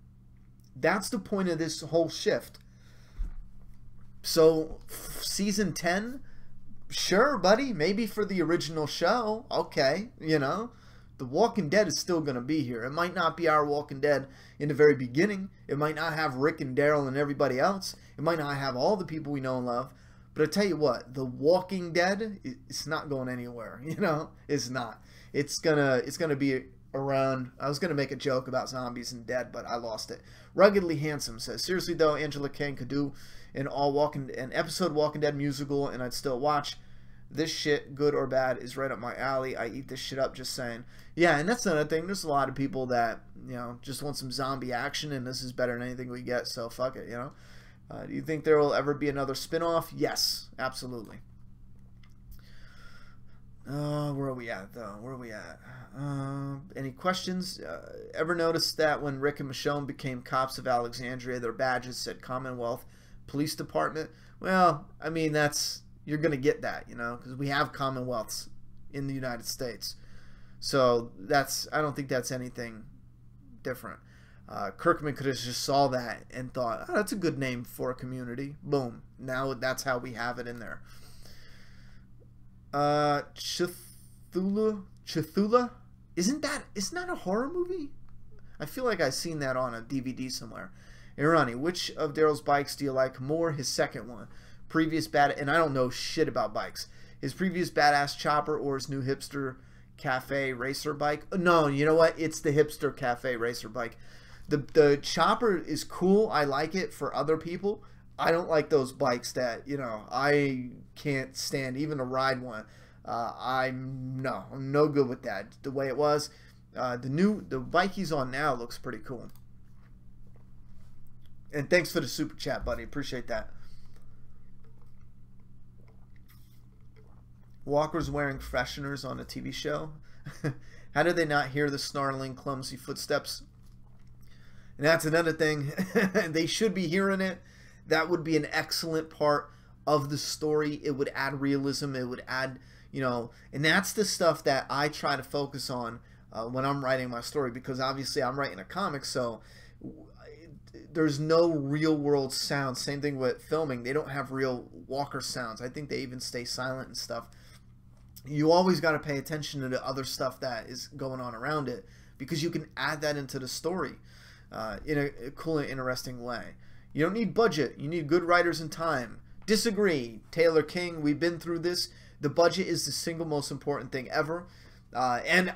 That's the point of this whole shift. So, season 10, sure, buddy, maybe for the original show, okay, you know. The Walking Dead is still going to be here. It might not be our Walking Dead in the very beginning. It might not have Rick and Daryl and everybody else. It might not have all the people we know and love. But I tell you what, The Walking Dead, it's not going anywhere. You know, it's not. It's gonna be around. I was gonna make a joke about zombies and dead, but I lost it. Ruggedly Handsome says, seriously though, Angela Kang could do an episode Walking Dead musical, and I'd still watch. This shit, good or bad, is right up my alley. I eat this shit up, just saying. Yeah, and that's another thing. There's a lot of people that, you know, just want some zombie action, and this is better than anything we get, so fuck it, you know. Do you think there will ever be another spin-off? Yes, absolutely. Where are we at, though? Where are we at? Any questions? Ever noticed that when Rick and Michonne became cops of Alexandria, their badges said Commonwealth Police Department? Well, I mean, you're going to get that, you know, because we have Commonwealths in the United States. So I don't think that's anything different. Kirkman could have just saw that and thought, oh, that's a good name for a community. Boom. Now that's how we have it in there. Cthulhu? Isn't that a horror movie? I feel like I've seen that on a DVD somewhere. Hey, Ronnie, which of Daryl's bikes do you like more? His second one. Previous and I don't know shit about bikes. His previous badass chopper or his new hipster cafe racer bike? No, you know what? It's the hipster cafe racer bike. The chopper is cool. I like it for other people. I don't like those bikes that, you know, I can't stand even to ride one. I'm no good with that. The way it was, the bike he's on now looks pretty cool. And thanks for the super chat, buddy. Appreciate that. Walker's wearing fresheners on a TV show. How did they not hear the snarling, clumsy footsteps? And that's another thing. They should be hearing it. That would be an excellent part of the story. It would add realism. It would add, you know, and that's the stuff that I try to focus on when I'm writing my story, because obviously I'm writing a comic, so there's no real world sound. Same thing with filming. They don't have real Walker sounds. I think they even stay silent and stuff. You always got to pay attention to the other stuff that is going on around it, because you can add that into the story in a cool and interesting way. You don't need budget. You need good writers and time. Disagree. Taylor King, we've been through this. The budget is the single most important thing ever. And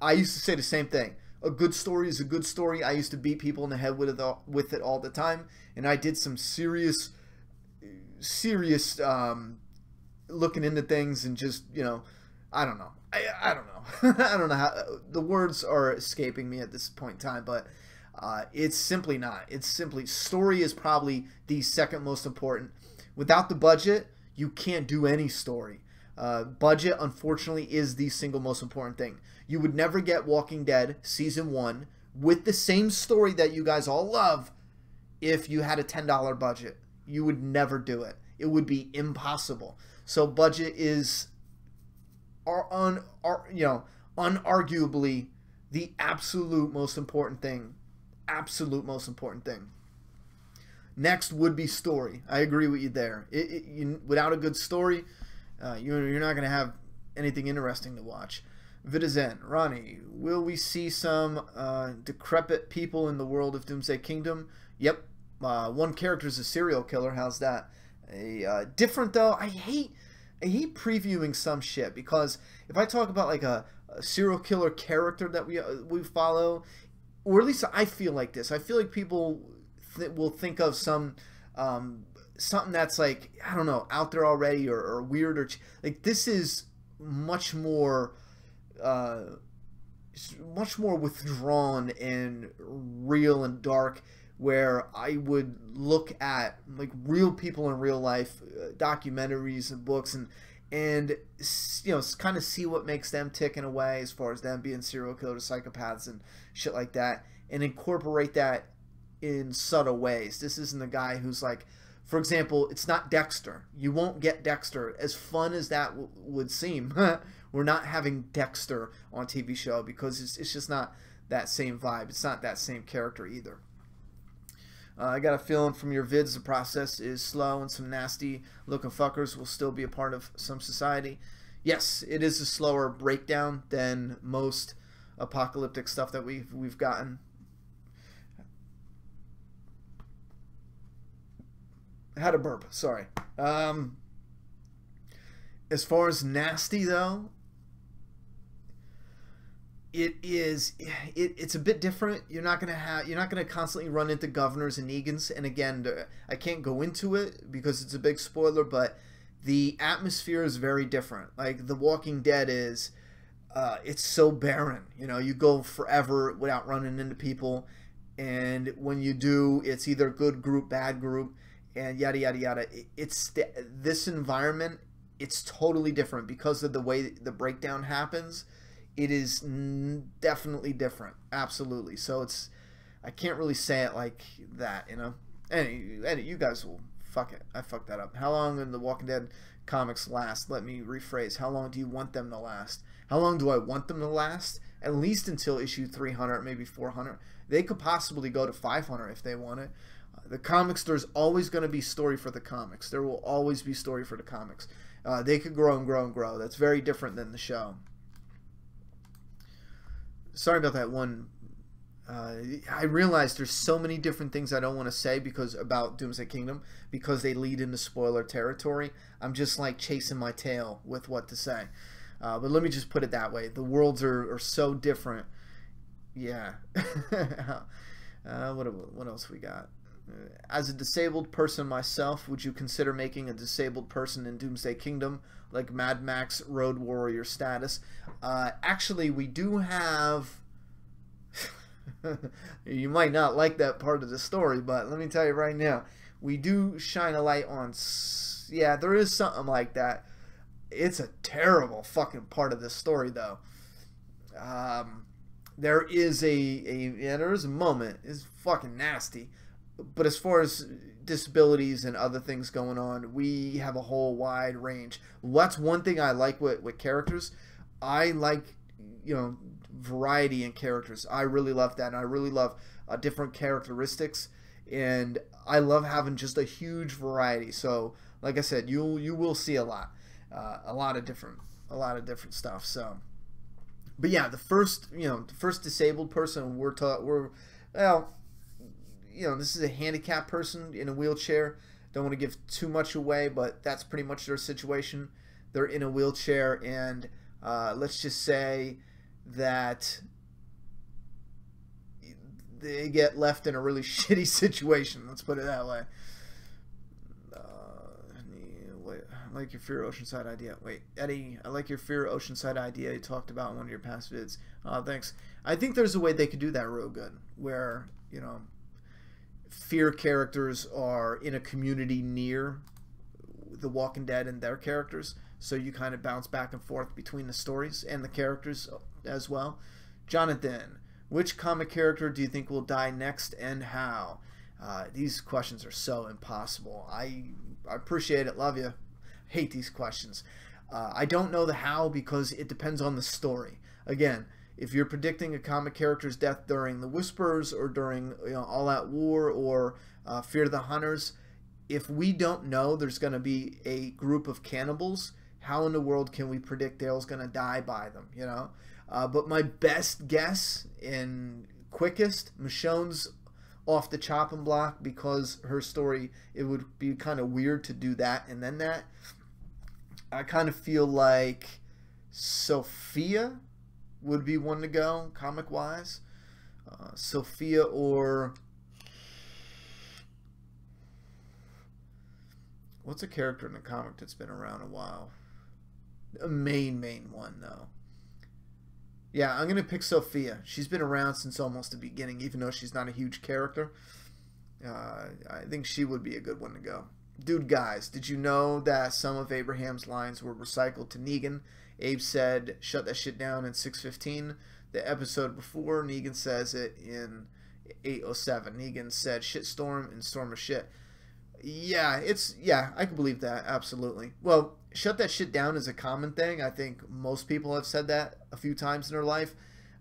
I used to say the same thing. A good story is a good story. I used to beat people in the head with it all the time. And I did some serious looking into things and just, you know, I don't know. I don't know. I don't know how. The words are escaping me at this point in time, but it's simply not. It's simply, story is probably the second most important. Without the budget, you can't do any story. Budget, unfortunately, is the single most important thing. You would never get Walking Dead Season 1 with the same story that you guys all love if you had a $10 budget. You would never do it. It would be impossible. So budget is, unarguably the absolute most important thing. Absolute most important thing. Next would be story. I agree with you there. Without a good story, you're not going to have anything interesting to watch. Vitizen, Ronnie, will we see some decrepit people in the world of Doomsday Kingdom? Yep. One character is a serial killer. How's that? Different though. I hate previewing some shit, because if I talk about like a serial killer character that we follow, or at least I feel like this. I feel like people will think of some something that's like, I don't know, out there already, or weird, or like this is much more withdrawn and real and dark, where I would look at like real people in real life, documentaries and books, and you know, kind of see what makes them tick in a way, as far as them being serial killers, psychopaths, and shit like that, and incorporate that in subtle ways. This isn't a guy who's like, for example, it's not Dexter. You won't get Dexter. As fun as that would seem, we're not having Dexter on TV show, because it's just not that same vibe. It's not that same character either. I got a feeling from your vids the process is slow, and some nasty looking fuckers will still be a part of some society. Yes, it is a slower breakdown than most apocalyptic stuff that we've gotten. I had a burp, sorry. As far as nasty though, it's a bit different. You're not gonna constantly run into governors and Negans, and again, I can't go into it because it's a big spoiler, but the atmosphere is very different. Like The Walking Dead is, it's so barren. You know, you go forever without running into people, and when you do, it's either good group, bad group, and yada yada yada. This environment, it's totally different because of the way the breakdown happens. It is definitely different, absolutely. So it's, I can't really say it like that, you know. Any you guys will, fuck it, I fucked that up. How long in the Walking Dead comics last? Let me rephrase. How long do you want them to last? How long do I want them to last? At least until issue 300, maybe 400. They could possibly go to 500 if they want it. The comics, there's always going to be story for the comics. There will always be story for the comics. They could grow and grow and grow. That's very different than the show. Sorry about that one. I realize there's so many different things I don't want to say about Doomsday Kingdom, because they lead into spoiler territory. I'm just like chasing my tail with what to say. But let me just put it that way. The worlds are so different. Yeah. What else we got? As a disabled person myself, would you consider making a disabled person in Doomsday Kingdom like Mad Max Road Warrior status? Actually, we do have you might not like that part of the story, but let me tell you right now, we do shine a light on, yeah, there is something like that. It's a terrible fucking part of this story though. There is there is a moment, it's fucking nasty. But as far as disabilities and other things going on, we have a whole wide range. That's one thing I like with characters. I like, you know, variety in characters. I really love that, and I really love different characteristics, and I love having just a huge variety. So, like I said, you will see a lot of different stuff. So, but yeah, the first disabled person well, you know, this is a handicapped person in a wheelchair. Don't want to give too much away, but that's pretty much their situation. They're in a wheelchair, and let's just say that they get left in a really shitty situation. Let's put it that way. I like your Fear Oceanside idea. Wait, Eddie, I like your Fear Oceanside idea you talked about in one of your past vids. Thanks. I think there's a way they could do that real good, where, you know, Fear characters are in a community near The Walking Dead and their characters, so you kind of bounce back and forth between the stories and the characters as well. Jonathan, which comic character do you think will die next, and how? These questions are so impossible. I appreciate it, love you. Hate these questions. I don't know the how, because it depends on the story. Again, if you're predicting a comic character's death during The Whisperers, or during, you know, All Out War, or Fear the Hunters, if we don't know there's going to be a group of cannibals, how in the world can we predict Dale's going to die by them, you know? But my best guess and quickest, Michonne's off the chopping block, because her story, it would be kind of weird to do that and then that. I kind of feel like Sophia would be one to go, comic-wise. Sophia or... What's a character in the comic that's been around a while? A main one, though. Yeah, I'm going to pick Sophia. She's been around since almost the beginning, even though she's not a huge character. I think she would be a good one to go. Dude, guys, did you know that some of Abraham's lines were recycled to Negan? Abe said, shut that shit down in 6:15. The episode before, Negan says it in 8:07. Negan said shitstorm and storm of shit. Yeah, I can believe that, absolutely. Well, shut that shit down is a common thing. I think most people have said that a few times in their life.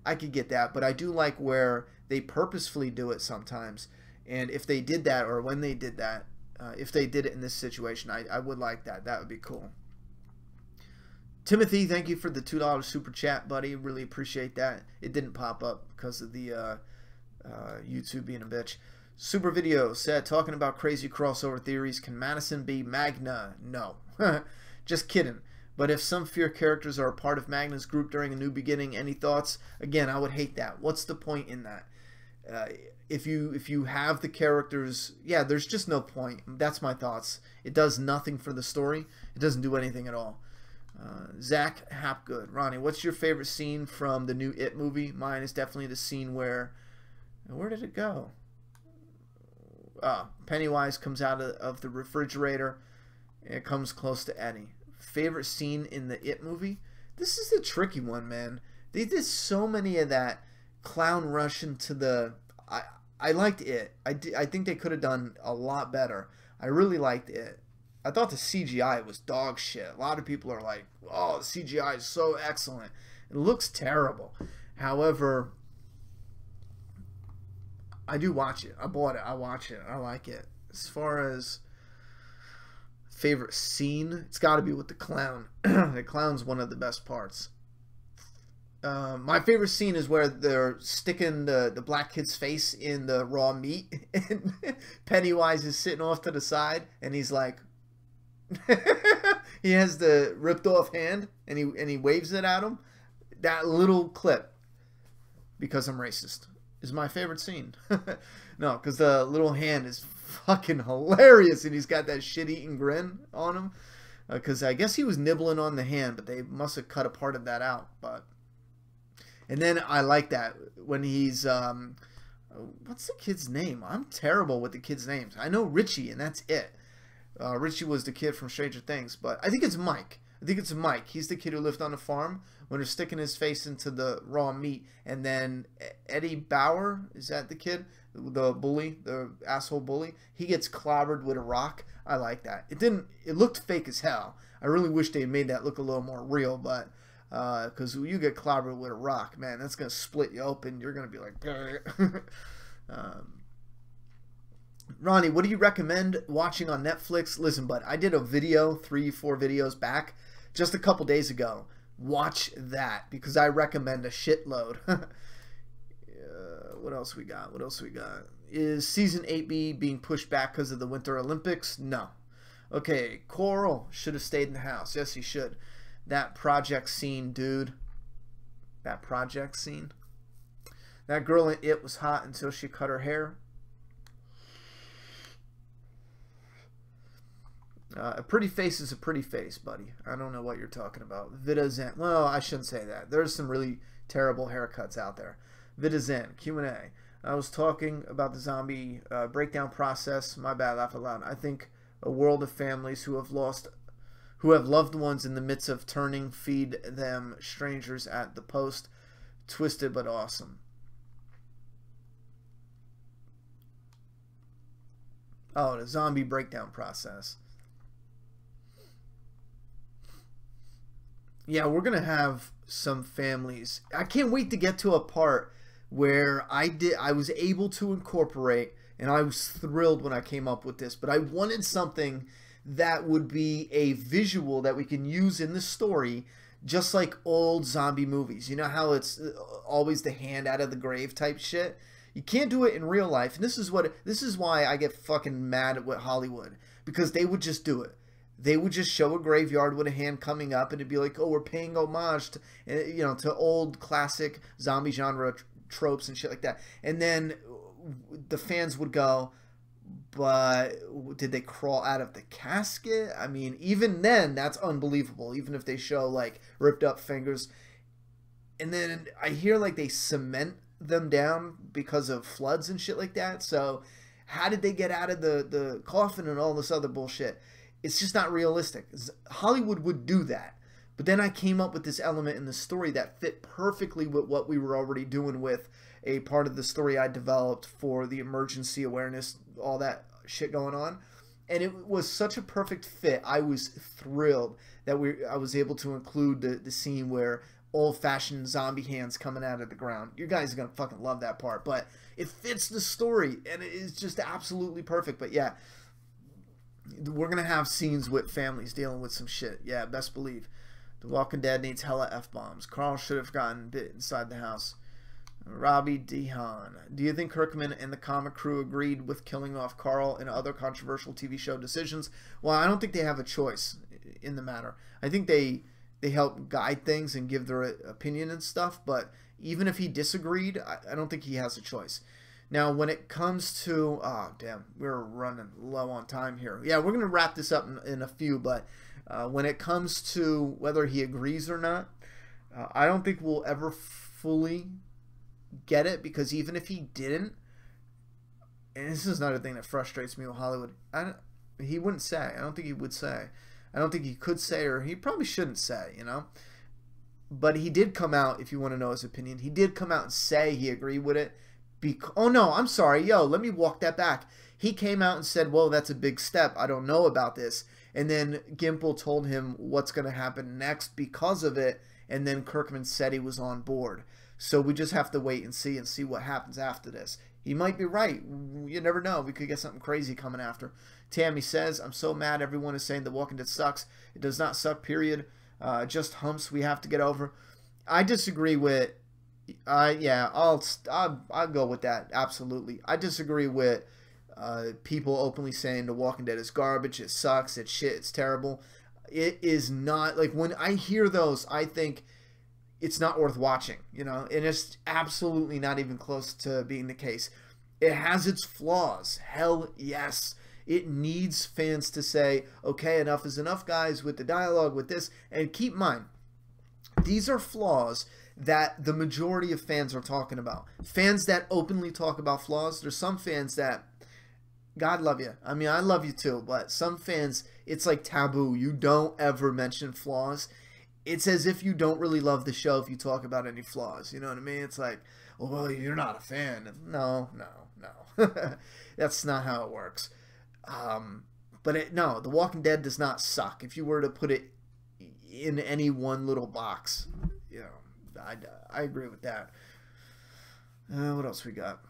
I could get that, but I do like where they purposefully do it sometimes. And if they did that, or when they did that, if they did it in this situation, I would like that. That would be cool. Timothy, thank you for the $2 super chat, buddy. Really appreciate that. It didn't pop up because of the YouTube being a bitch. Super Video said, talking about crazy crossover theories, can Madison be Magna? No. Just kidding. But if some Fear characters are a part of Magna's group during A New Beginning, any thoughts? Again, I would hate that. What's the point in that? If you have the characters, yeah, there's just no point. That's my thoughts. It does nothing for the story. It doesn't do anything at all. Zach Hapgood. Ronnie, what's your favorite scene from the new It movie? Mine is definitely the scene where did it go? Pennywise comes out of the refrigerator and it comes close to Eddie. Favorite scene in the It movie? This is a tricky one, man. They did so many of that clown rush into the... I liked It. I think they could have done a lot better. I really liked It. I thought the CGI was dog shit. A lot of people are like, oh, the CGI is so excellent. It looks terrible. However, I do watch it. I bought it. I watch it. I like it. As far as favorite scene, it's got to be with the clown. The clown's one of the best parts. My favorite scene is where they're sticking the black kid's face in the raw meat, and Pennywise is sitting off to the side, and he's like, he has the ripped off hand, and he waves it at him. That little clip, because I'm racist, is my favorite scene. No, because the little hand is fucking hilarious, and he's got that shit-eating grin on him. Because I guess he was nibbling on the hand, but they must have cut a part of that out. And then I like that when he's what's the kid's name? I'm terrible with the kids' names. I know Richie, and that's it. Richie was the kid from Stranger Things, but I think it's Mike. He's the kid who lived on the farm when they're sticking his face into the raw meat. And then Eddie Bauer, is that the kid? The bully, the asshole bully? He gets clobbered with a rock. I like that. It looked fake as hell. I really wish they made that look a little more real, but because you get clobbered with a rock, man, that's going to split you open. You're going to be like... Ronnie, what do you recommend watching on Netflix? Listen, bud, I did a video 3-4 videos back just a couple days ago. Watch that because I recommend a shitload. What else we got? Is season 8B being pushed back because of the Winter Olympics? No. Okay, Coral should have stayed in the house. Yes, he should. That project scene, dude. That project scene. That girl in It was hot until she cut her hair. A pretty face is a pretty face, buddy. I don't know what you're talking about. Vida Zen. Well, I shouldn't say that. There's some really terrible haircuts out there. Vida Zen. Q&A. I was talking about the zombie breakdown process. My bad, laugh aloud. I think a world of families who have loved ones in the midst of turning, feed them strangers at the post. Twisted but awesome. Oh, the zombie breakdown process. Yeah, we're going to have some families. I can't wait to get to a part where I was able to incorporate, and I was thrilled when I came up with this, but I wanted something that would be a visual that we can use in the story, just like old zombie movies. You know how it's always the hand out of the grave type shit? You can't do it in real life, and this is why I get fucking mad at Hollywood, because they would just do it. They would just show a graveyard with a hand coming up, and it'd be like, oh, we're paying homage to, to old classic zombie genre tropes and shit like that. And then the fans would go, but did they crawl out of the casket? I mean, even then, that's unbelievable. Even if they show like ripped up fingers. And then I hear like they cement them down because of floods and shit like that. So how did they get out of the coffin and all this other bullshit? It's just not realistic. Hollywood would do that. But then I came up with this element in the story that fit perfectly with what we were already doing with a part of the story I developed for the emergency awareness, all that shit going on. And it was such a perfect fit. I was thrilled that I was able to include the scene where old-fashioned zombie hands coming out of the ground. You guys are going to fucking love that part. But it fits the story, and it is just absolutely perfect. But yeah, we're going to have scenes with families dealing with some shit. Yeah, best believe. The Walking Dead needs hella F-bombs. Carl should have gotten bit inside the house. Robbie Dehan. Do you think Kirkman and the comic crew agreed with killing off Carl and other controversial TV show decisions? Well, I don't think they have a choice in the matter. I think they help guide things and give their opinion and stuff, but even if he disagreed, I don't think he has a choice. Now, when it comes to... Oh, damn. We're running low on time here. Yeah, we're going to wrap this up in a few, but when it comes to whether he agrees or not, I don't think we'll ever fully get it, because even if he didn't, and this is another thing that frustrates me with Hollywood, he wouldn't say. I don't think he would say. I don't think he could say, or he probably shouldn't say, you know? But he did come out, if you want to know his opinion, he did come out and say he agreed with it. Oh, no, I'm sorry. Yo, let me walk that back. He came out and said, whoa, that's a big step. I don't know about this. And then Gimple told him what's going to happen next because of it. And then Kirkman said he was on board. So we just have to wait and see what happens after this. He might be right. You never know. We could get something crazy coming after. Tammy says, I'm so mad everyone is saying The Walking Dead sucks. It does not suck, period. Just humps we have to get over. I disagree with... yeah, I'll go with that. Absolutely. I disagree with people openly saying The Walking Dead is garbage. It sucks. It's shit. It's terrible. It is not... Like, when I hear those, I think it's not worth watching, you know? And it's absolutely not even close to being the case. It has its flaws. Hell yes. It needs fans to say, okay, enough is enough, guys, with the dialogue, with this. And keep in mind, these are flaws that the majority of fans are talking about. Fans that openly talk about flaws. There's some fans that, God love you. I mean, I love you too, but some fans, it's like taboo. You don't ever mention flaws. It's as if you don't really love the show if you talk about any flaws. You know what I mean? It's like, oh, well, you're not a fan. No. That's not how it works. But no, The Walking Dead does not suck. If you were to put it in any one little box, you know, I agree with that. What else we got?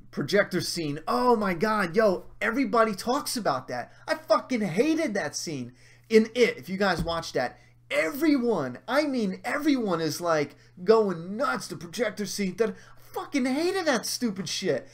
Projector scene. Oh my god, yo, everybody talks about that. I fucking hated that scene in It. If you guys watch that, everyone, I mean everyone, is like going nuts. The projector scene. That I fucking hated that stupid shit.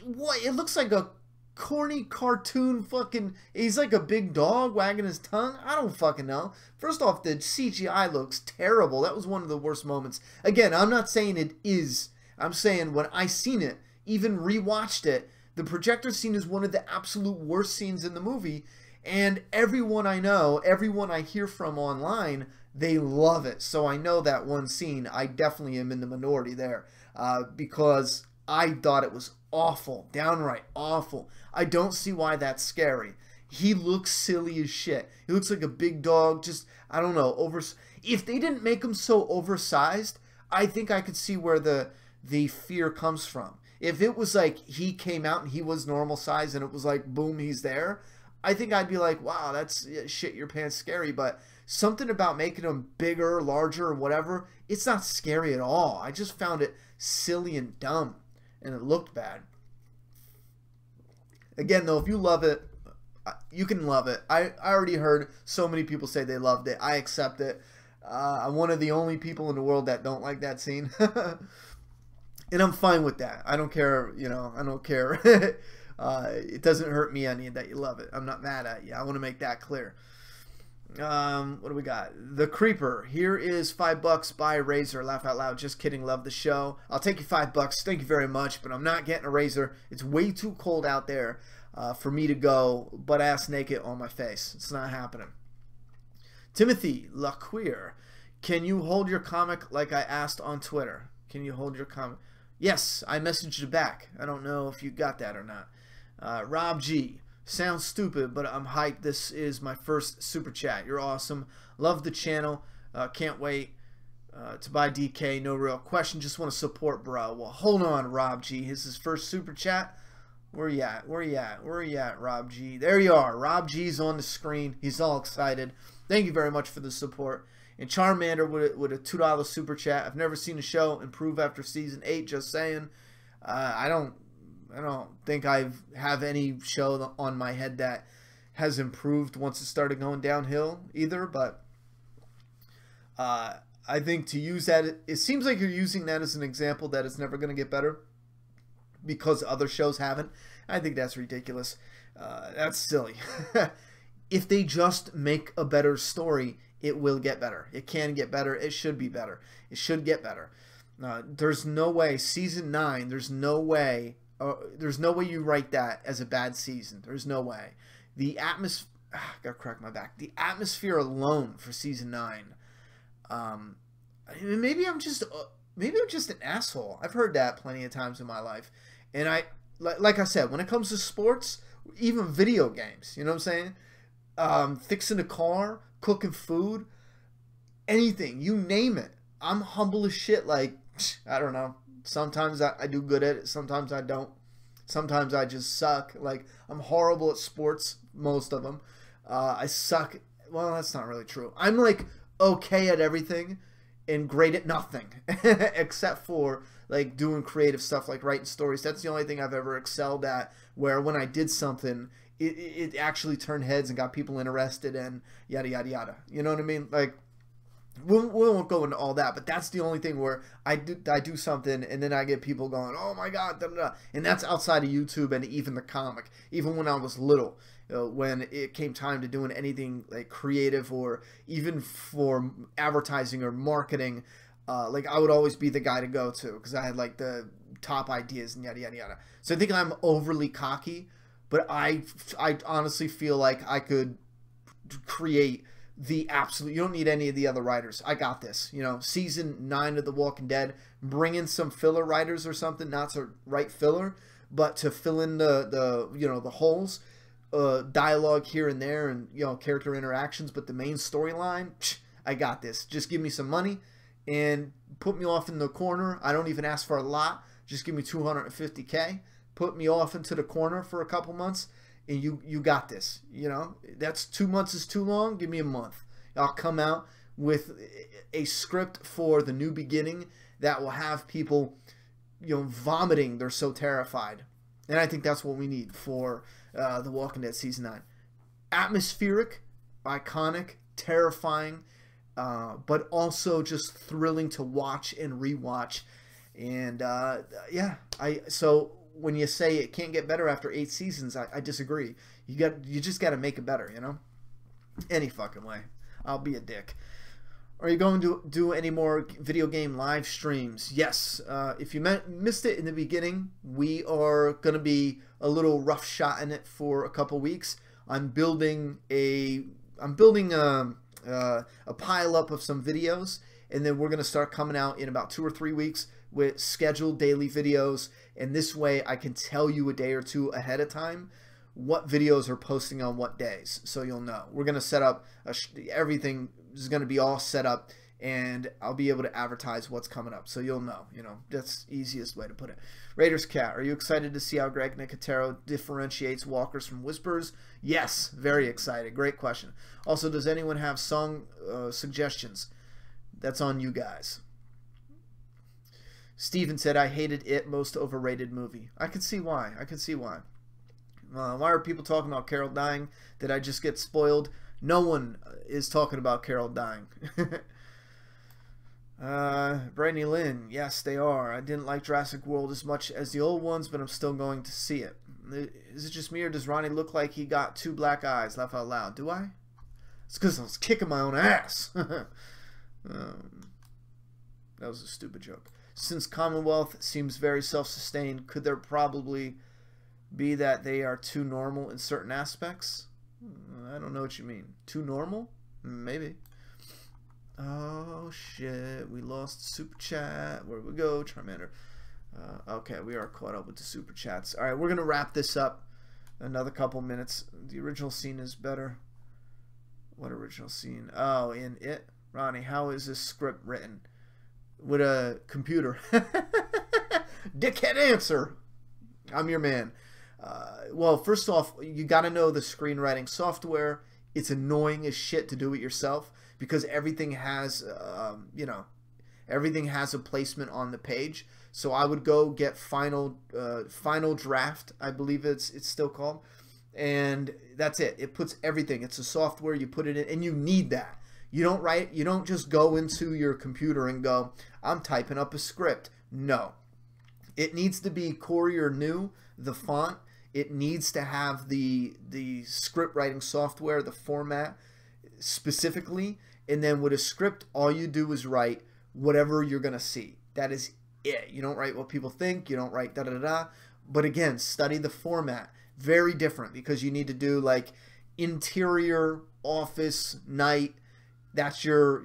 What? It looks like a corny cartoon fucking... He's like a big dog wagging his tongue. I don't fucking know. First off, the CGI looks terrible. That was one of the worst moments. Again, I'm not saying it is. I'm saying when I seen it, even rewatched it, the projector scene is one of the absolute worst scenes in the movie. And everyone I know, everyone I hear from online, they love it. So I know that one scene, I definitely am in the minority there. Because I thought it was awful. Downright awful. I don't see why that's scary. He looks silly as shit. He looks like a big dog. Just, I don't know. If they didn't make him so oversized, I think I could see where the fear comes from. If it was like he came out and he was normal size and it was like, boom, he's there, I think I'd be like, wow, that's shit your pants scary. But something about making him bigger, larger, or whatever, it's not scary at all. I just found it silly and dumb. And it looked bad. Again, though, if you love it, you can love it. I already heard so many people say they loved it. I accept it. I'm one of the only people in the world that don't like that scene. And I'm fine with that. I don't care, you know, I don't care. It doesn't hurt me any that you love it. I'm not mad at you. I want to make that clear. What do we got? The Creeper. Here is $5. Buy a razor. Laugh out loud. Just kidding. Love the show. I'll take you $5. Thank you very much, but I'm not getting a razor. It's way too cold out there for me to go butt ass naked on my face. It's not happening. Timothy LaQueer. Can you hold your comic like I asked on Twitter? Can you hold your comic? Yes, I messaged you back. I don't know if you got that or not. Rob G. Sounds stupid, but I'm hyped. This is my first super chat. You're awesome. Love the channel. Can't wait to buy DK. No real question. Just want to support, bro. Well, hold on, Rob G. This is his first super chat. Where you at? Where you at? Where you at, Rob G? There you are. Rob G's on the screen. He's all excited. Thank you very much for the support. And Charmander with a $2 super chat. I've never seen a show improve after season 8. Just saying. I don't think I have any show on my head that has improved once it started going downhill either, but I think to use that, it seems like you're using that as an example that it's never going to get better because other shows haven't. I think that's ridiculous. That's silly. If they just make a better story, it will get better. It can get better. It should be better. It should get better. There's no way, season 9, there's no way you write that as a bad season. There's no way. The atmosphere, gotta crack my back. The atmosphere alone for season 9. Maybe I'm just an asshole. I've heard that plenty of times in my life. And like I said, when it comes to sports, even video games, you know what I'm saying? Fixing a car, cooking food, anything, you name it. I'm humble as shit. Like, I don't know. Sometimes I do good at it. Sometimes I don't. Sometimes I just suck. Like, I'm horrible at sports, most of them. I suck. Well, that's not really true. I'm, like, okay at everything and great at nothing. Except for, like, doing creative stuff like writing stories. That's the only thing I've ever excelled at, where when I did something, it actually turned heads and got people interested and yada, yada, yada. You know what I mean? Like, we won't go into all that, but that's the only thing where I do something and then I get people going, oh my god, da, da, da. And that's outside of YouTube and even the comic. Even when I was little, when it came time to doing anything like creative or even for advertising or marketing, like I would always be the guy to go to because I had like the top ideas and yada yada yada. So I think I'm overly cocky, but I honestly feel like I could create the absolute, you don't need any of the other writers. I got this. You know, season 9 of The Walking Dead, bring in some filler writers or something, not to write filler, but to fill in the you know, the holes, dialogue here and there, and you know, character interactions. But the main storyline, I got this. Just give me some money and put me off in the corner. I don't even ask for a lot. Just give me $250K. Put me off into the corner for a couple months. And you got this, you know. That's 2 months is too long. Give me a month. I'll come out with a script for The New Beginning that will have people, you know, vomiting. They're so terrified. And I think that's what we need for The Walking Dead season 9. Atmospheric, iconic, terrifying, but also just thrilling to watch and rewatch. And yeah, so when you say it can't get better after 8 seasons, I disagree. You just got to make it better, you know? Any fucking way. I'll be a dick. Are you going to do any more video game live streams? Yes. If you missed it in the beginning, we are going to be a little rough shot in it for a couple weeks. I'm building a pile up of some videos, and then we're going to start coming out in about 2 or 3 weeks with scheduled daily videos. And this way I can tell you a day or two ahead of time what videos are posting on what days, so you'll know. We're going to set up, everything is going to be all set up, and I'll be able to advertise what's coming up, so you'll know. You know, that's the easiest way to put it. Raiders Cat, are you excited to see how Greg Nicotero differentiates walkers from whispers? Yes, very excited. Great question. Also, does anyone have song suggestions? That's on you guys. Steven said, I hated It, most overrated movie. I can see why. I can see why. Why are people talking about Carol dying? Did I just get spoiled? No one is talking about Carol dying. Brandy Lynn, yes, they are. I didn't like Jurassic World as much as the old ones, but I'm still going to see it. Is it just me, or does Ronnie look like he got 2 black eyes? Laugh out loud. Do I? It's because I was kicking my own ass. That was a stupid joke. Since Commonwealth seems very self-sustained, could there probably be that they are too normal in certain aspects? I don't know what you mean. Too normal? Maybe. Oh shit, we lost the super chat. Where we go? Charmander. Okay, we are caught up with the super chats. Alright, we're gonna wrap this up. Another couple minutes. The original scene is better. What original scene? Oh, in it. Ronnie, how is this script written? With a computer. Dickhead answer. I'm your man. Well, first off, you gotta know the screenwriting software. It's annoying as shit to do it yourself because everything has, you know, everything has a placement on the page. So I would go get Final Draft, I believe it's still called, and that's it. It puts everything. It's a software. You put it in, and you need that. You don't write. You don't just go into your computer and go, I'm typing up a script. No, it needs to be Courier New, the font. It needs to have the script writing software, the format specifically, and then with a script, all you do is write whatever you're gonna see. That is it. You don't write what people think. You don't write da da da da. But again, study the format. Very different because you need to do like interior, office, night. That's your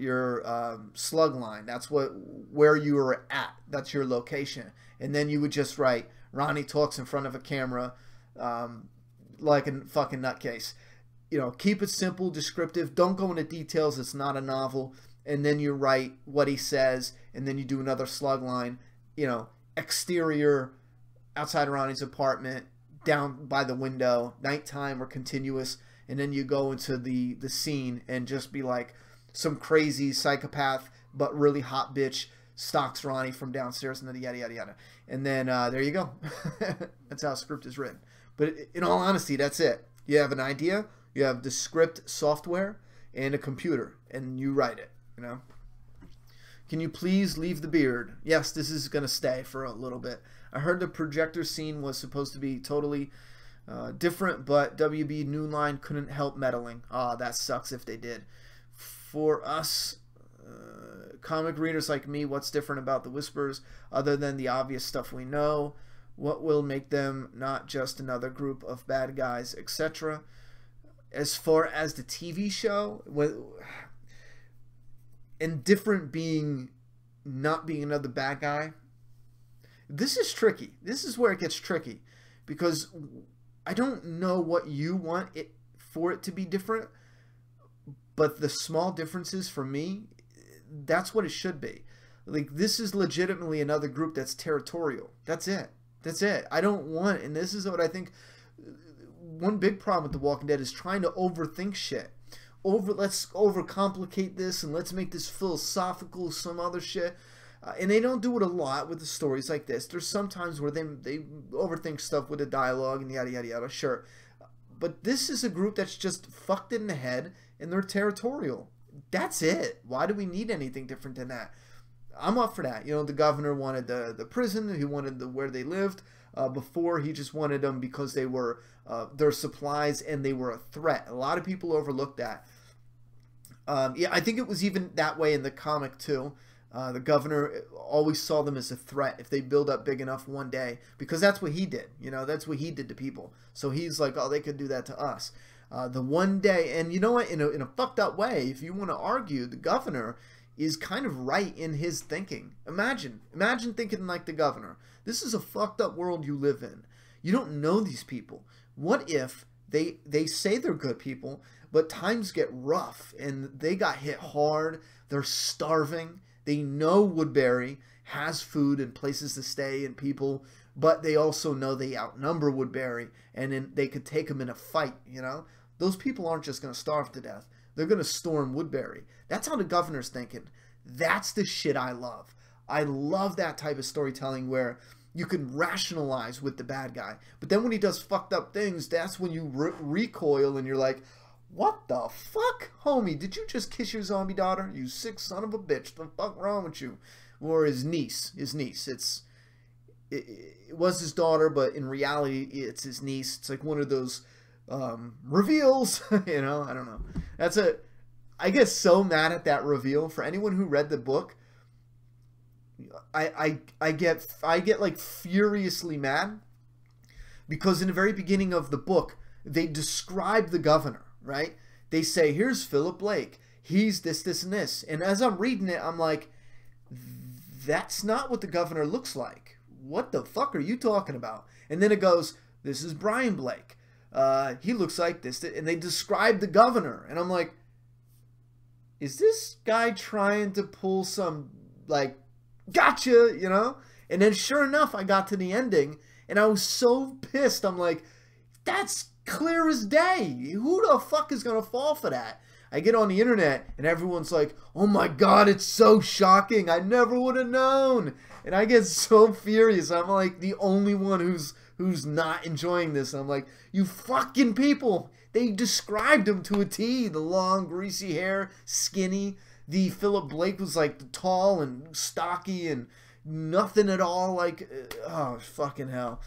slug line. That's where you are at. That's your location. And then you would just write Ronnie talks in front of a camera like a fucking nutcase. You know, keep it simple, descriptive. Don't go into details. It's not a novel. And then you write what he says, and then you do another slug line. You know, exterior, outside of Ronnie's apartment, down by the window, nighttime or continuous, and then you go into the scene and just be like, some crazy psychopath but really hot bitch stalks Ronnie from downstairs, and then yada yada yada. And then there you go. That's how a script is written. But in all honesty, that's it. You have an idea, you have the script software and a computer, and you write it, you know. Can you please leave the beard? Yes, this is going to stay for a little bit. I heard the projector scene was supposed to be totally different, but WB New Line couldn't help meddling. Ah, that sucks if they did. For us comic readers like me, what's different about the Whispers other than the obvious stuff we know? What will make them not just another group of bad guys, etc.? As far as the TV show, and different being not being another bad guy, this is tricky. This is where it gets tricky because I don't know what you want it for it to be different, but the small differences for me, that's what it should be. Like, this is legitimately another group that's territorial. That's it. That's it. I don't want, and this is what I think one big problem with The Walking Dead is trying to overthink shit. Let's overcomplicate this and let's make this philosophical, some other shit. And they don't do it a lot with the stories like this. There's sometimes where they overthink stuff with the dialogue and yada yada yada. Sure, but this is a group that's just fucked in the head and they're territorial. That's it. Why do we need anything different than that? I'm up for that. You know, the governor wanted the prison. He wanted where they lived. Before, he just wanted them because they were their supplies and they were a threat. A lot of people overlooked that. Yeah, I think it was even that way in the comic too. The governor always saw them as a threat if they build up big enough one day, because that's what he did. You know, that's what he did to people. So he's like, oh, they could do that to us. The one day, and you know what? In a fucked up way, if you want to argue, the governor is kind of right in his thinking. Imagine thinking like the governor. This is a fucked up world you live in. You don't know these people. What if they say they're good people, but times get rough and they got hit hard, they're starving, they know Woodbury has food and places to stay and people, but they also know they outnumber Woodbury and then they could take them in a fight, you know? Those people aren't just going to starve to death. They're going to storm Woodbury. That's how the governor's thinking. That's the shit I love. I love that type of storytelling where you can rationalize with the bad guy. But then when he does fucked up things, that's when you recoil and you're like, what the fuck? Homie, did you just kiss your zombie daughter? You sick son of a bitch. What the fuck wrong with you? Or his niece. It was his daughter, but in reality, it's his niece. It's like one of those reveals. You know, I don't know. I get so mad at that reveal. For anyone who read the book, I get like furiously mad, because in the very beginning of the book they describe the governor, right? They say, here's Philip Blake, he's this, this, and this. And as I'm reading it, I'm like, that's not what the governor looks like. What the fuck are you talking about? And then it goes, this is Brian Blake, he looks like this, and they describe the governor, and I'm like, is this guy trying to pull some, like, gotcha, you know? And then sure enough, I got to the ending, and I was so pissed. I'm like, that's clear as day. Who the fuck is gonna fall for that? I get on the internet, and everyone's like, oh my god, it's so shocking, I never would have known. And I get so furious. I'm like the only one who's not enjoying this. I'm like, you fucking people. They described him to a T. The long, greasy hair, skinny. The Philip Blake was like tall and stocky and nothing at all. Like, oh, fucking hell.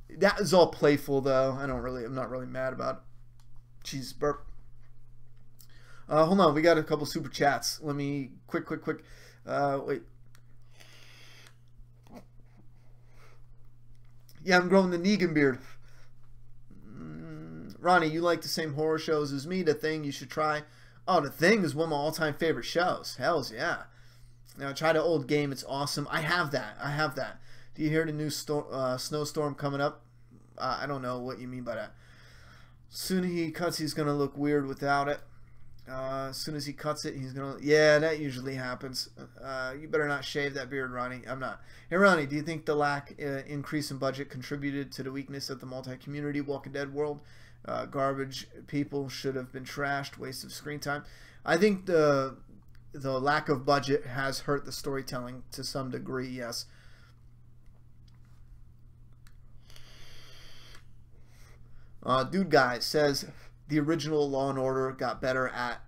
That is all playful, though. I'm not really mad about it. Jeez, burp. Hold on. We got a couple super chats. Let me, quick. Wait. Yeah, I'm growing the Negan beard. Ronnie, you like the same horror shows as me. The Thing, you should try. Oh, The Thing is one of my all-time favorite shows. Hells yeah. Now, try the old game. It's awesome. I have that. Do you hear the new snowstorm coming up? I don't know what you mean by that. Soon he cuts, he's going to look weird without it. As soon as he cuts it, he's going to... Yeah, that usually happens. You better not shave that beard, Ronnie. I'm not. Hey, Ronnie, do you think the increase in budget contributed to the weakness of the multi-community Walking Dead world? Garbage people should have been trashed. Waste of screen time. I think the lack of budget has hurt the storytelling to some degree, yes. Dude Guy says the original Law and Order got better at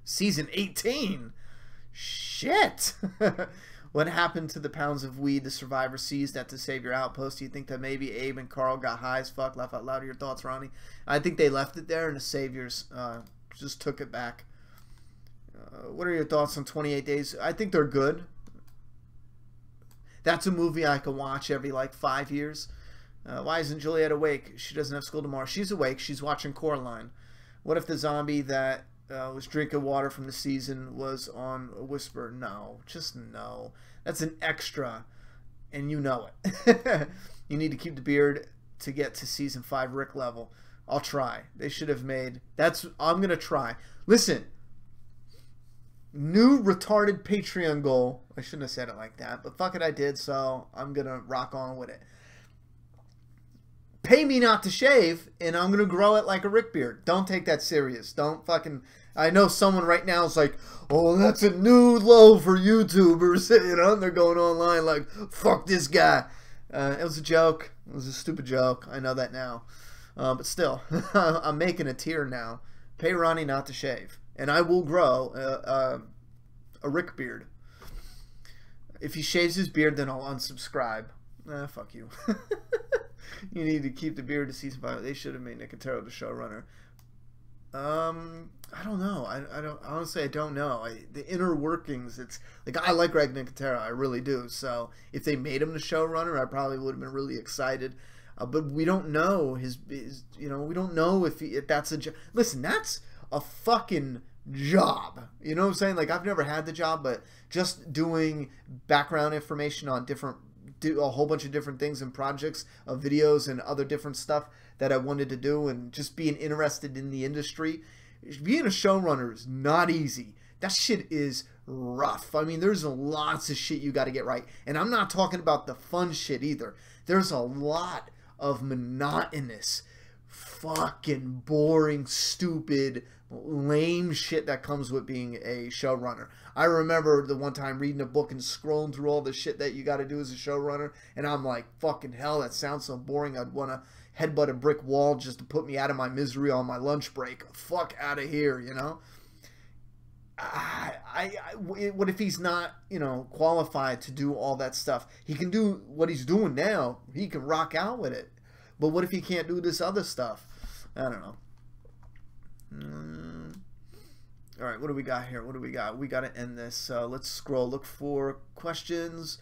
season 18. Shit. What happened to the pounds of weed the survivor seized at the Savior outpost? Do you think that maybe Abe and Carl got high as fuck? Laugh out loud. Your thoughts, Ronnie? I think they left it there and the Saviors just took it back. What are your thoughts on 28 Days? I think they're good. That's a movie I can watch every like 5 years. Why isn't Juliet awake? She doesn't have school tomorrow. She's awake. She's watching Coraline. What if the zombie that was drinking water from the season was on a Whisper? No. Just no. That's an extra, and you know it. You need to keep the beard to get to season 5 Rick level. I'll try. They should have made... I'm going to try. Listen. New retarded Patreon goal. I shouldn't have said it like that, but fuck it, I did, so I'm going to rock on with it. Pay me not to shave, and I'm going to grow it like a Rick beard. Don't take that serious. Don't fucking... I know someone right now is like, oh, that's a new low for YouTubers. You know, and they're going online like, fuck this guy. It was a joke. It was a stupid joke. I know that now. But still, I'm making a tier now. Pay Ronnie not to shave. And I will grow a Rick beard. If he shaves his beard, then I'll unsubscribe. Fuck you. You need to keep the beard to season 5. They should have made Nicotero the showrunner. I don't know. I don't honestly. I don't know. The inner workings. It's like I like Greg Nicotero. I really do. So if they made him the showrunner, I probably would have been really excited. But we don't know his you know, we don't know if that's a job. Listen, that's a fucking job. You know what I'm saying? Like I've never had the job, but just doing background information on a whole bunch of different things and projects of videos and other different stuff that I wanted to do, and just being interested in the industry. Being a showrunner is not easy. That shit is rough. I mean, there's lots of shit you got to get right. And I'm not talking about the fun shit either. There's a lot of monotonous, fucking boring, stupid, lame shit that comes with being a showrunner. I remember the one time reading a book and scrolling through all the shit that you got to do as a showrunner, and I'm like, fucking hell, that sounds so boring. I'd want to headbutt a brick wall just to put me out of my misery on my lunch break. Fuck out of here, you know? What if he's not, you know, qualified to do all that stuff? He can do what he's doing now. He can rock out with it. But what if he can't do this other stuff? I don't know. All right, what do we got here? What do we got? We got to end this. Let's scroll. Look for questions.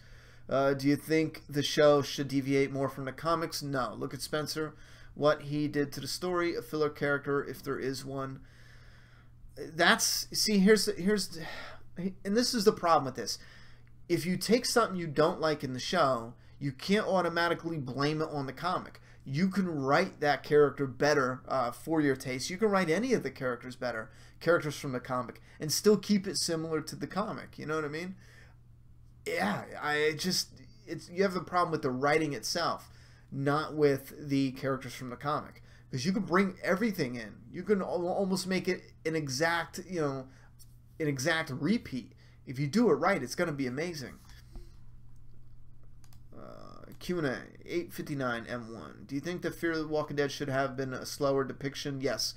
Do you think the show should deviate more from the comics? No. Look at Spencer. What he did to the story, a filler character, if there is one. Here's and this is the problem with this. If you take something you don't like in the show, you can't automatically blame it on the comic. You can write that character better for your taste. You can write any of the characters better, characters from the comic, and still keep it similar to the comic. You know what I mean? Yeah, you have the problem with the writing itself, not with the characters from the comic. Because you can bring everything in. You can almost make it an exact, an exact repeat. If you do it right, it's going to be amazing. Q&A 859 M1. Do you think that Fear of the Walking Dead should have been a slower depiction? Yes.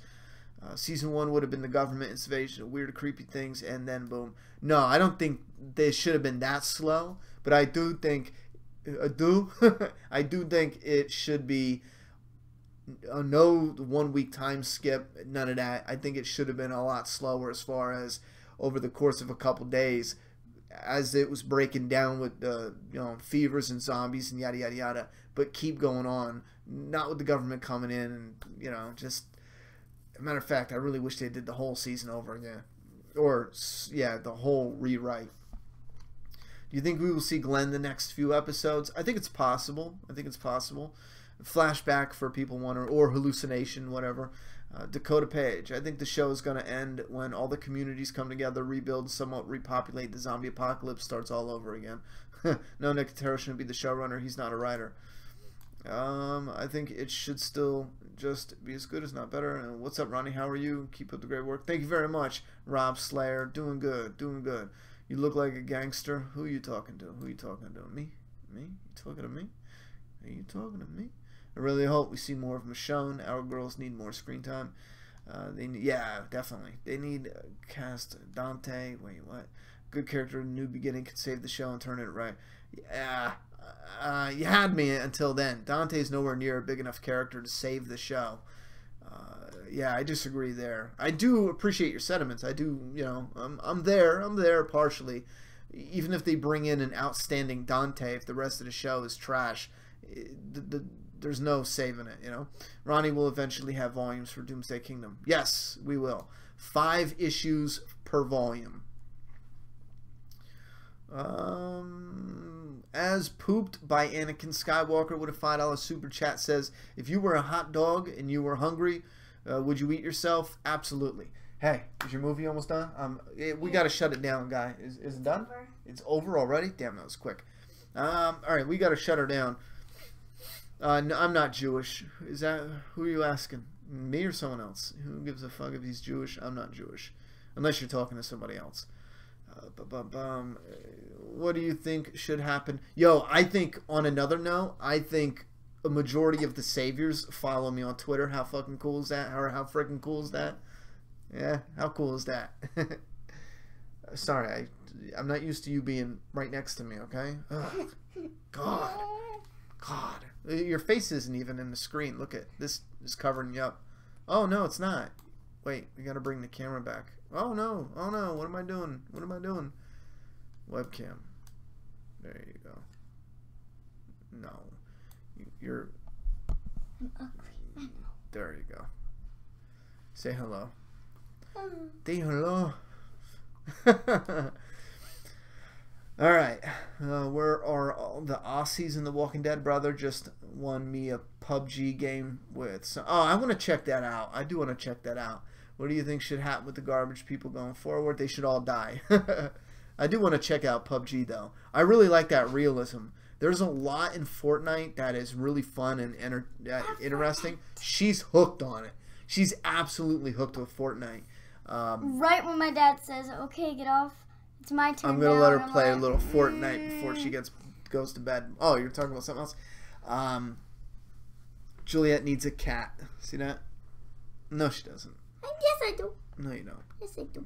Season 1 would have been the government invasion, weird, creepy things, and then boom. No, I don't think they should have been that slow, but I do think, I do think it should be no 1 week time skip, none of that. I think it should have been a lot slower as far as over the course of a couple days, as it was breaking down with the fevers and zombies and yada yada yada. But keep going on, not with the government coming in and just. As a matter of fact, I really wish they did the whole season over again, or yeah, the whole rewrite. Do you think we will see Glenn the next few episodes? I think it's possible. I think it's possible. Flashback for people wondering, or hallucination, whatever. Dakota Page. I think the show is going to end when all the communities come together, rebuild, somewhat repopulate. The zombie apocalypse starts all over again. No, Nicotero shouldn't be the showrunner. He's not a writer. I think it should still just be as good as not better. And what's up, Ronnie? How are you? Keep up the great work. Thank you very much, Rob Slayer. Doing good. Doing good. You look like a gangster. Who are you talking to? Who are you talking to? Me? Me? You talking to me? Are you talking to me? I really hope we see more of Michonne. Our girls need more screen time. Yeah, definitely. They need cast Dante. Wait, what? Good character, new beginning, could save the show and turn it right. Yeah, you had me until then. Dante's nowhere near a big enough character to save the show. Yeah, I disagree there. I do appreciate your sentiments. I do, I'm there partially. Even if they bring in an outstanding Dante, if the rest of the show is trash, there's no saving it, Ronnie will eventually have volumes for Doomsday Kingdom. Yes, we will. 5 issues per volume. As pooped by Anakin Skywalker with a $5 super chat says, if you were a hot dog and you were hungry, would you eat yourself? Absolutely. Hey, is your movie almost done? We got to shut it down, guy. Is it done? Over. It's over already? Damn, that was quick. All right, we got to shut her down. No, I'm not Jewish. Is that, who are you asking? Me or someone else? Who gives a fuck if he's Jewish? I'm not Jewish. Unless you're talking to somebody else. What do you think should happen? Yo, I think, on another note, I think a majority of the saviors follow me on Twitter. How fucking cool is that? Or how freaking cool is that? Yeah, how cool is that? Sorry, I'm not used to you being right next to me, okay? Ugh. God. Your face isn't even in the screen. Look at this, is covering you up. Oh, no, it's not. Wait, we gotta bring the camera back. Oh no, what am I doing? Webcam. There you go. No. You're... There you go. Say hello. Say hello. Alright. Where are all the Aussies in The Walking Dead? Brother just won me a PUBG game with some... Oh, I want to check that out. I do want to check that out. What do you think should happen with the garbage people going forward? They should all die. I do want to check out PUBG, though. I really like that realism. There's a lot in Fortnite that is really fun and interesting. She's hooked on it. She's absolutely hooked with Fortnite. Right when my dad says, okay, get off, it's my turn. I'm going to let her play a little Fortnite before she goes to bed. Oh, you're talking about something else? Juliet needs a cat. See that? No, she doesn't. Yes, I do. No, you don't. Yes, I do.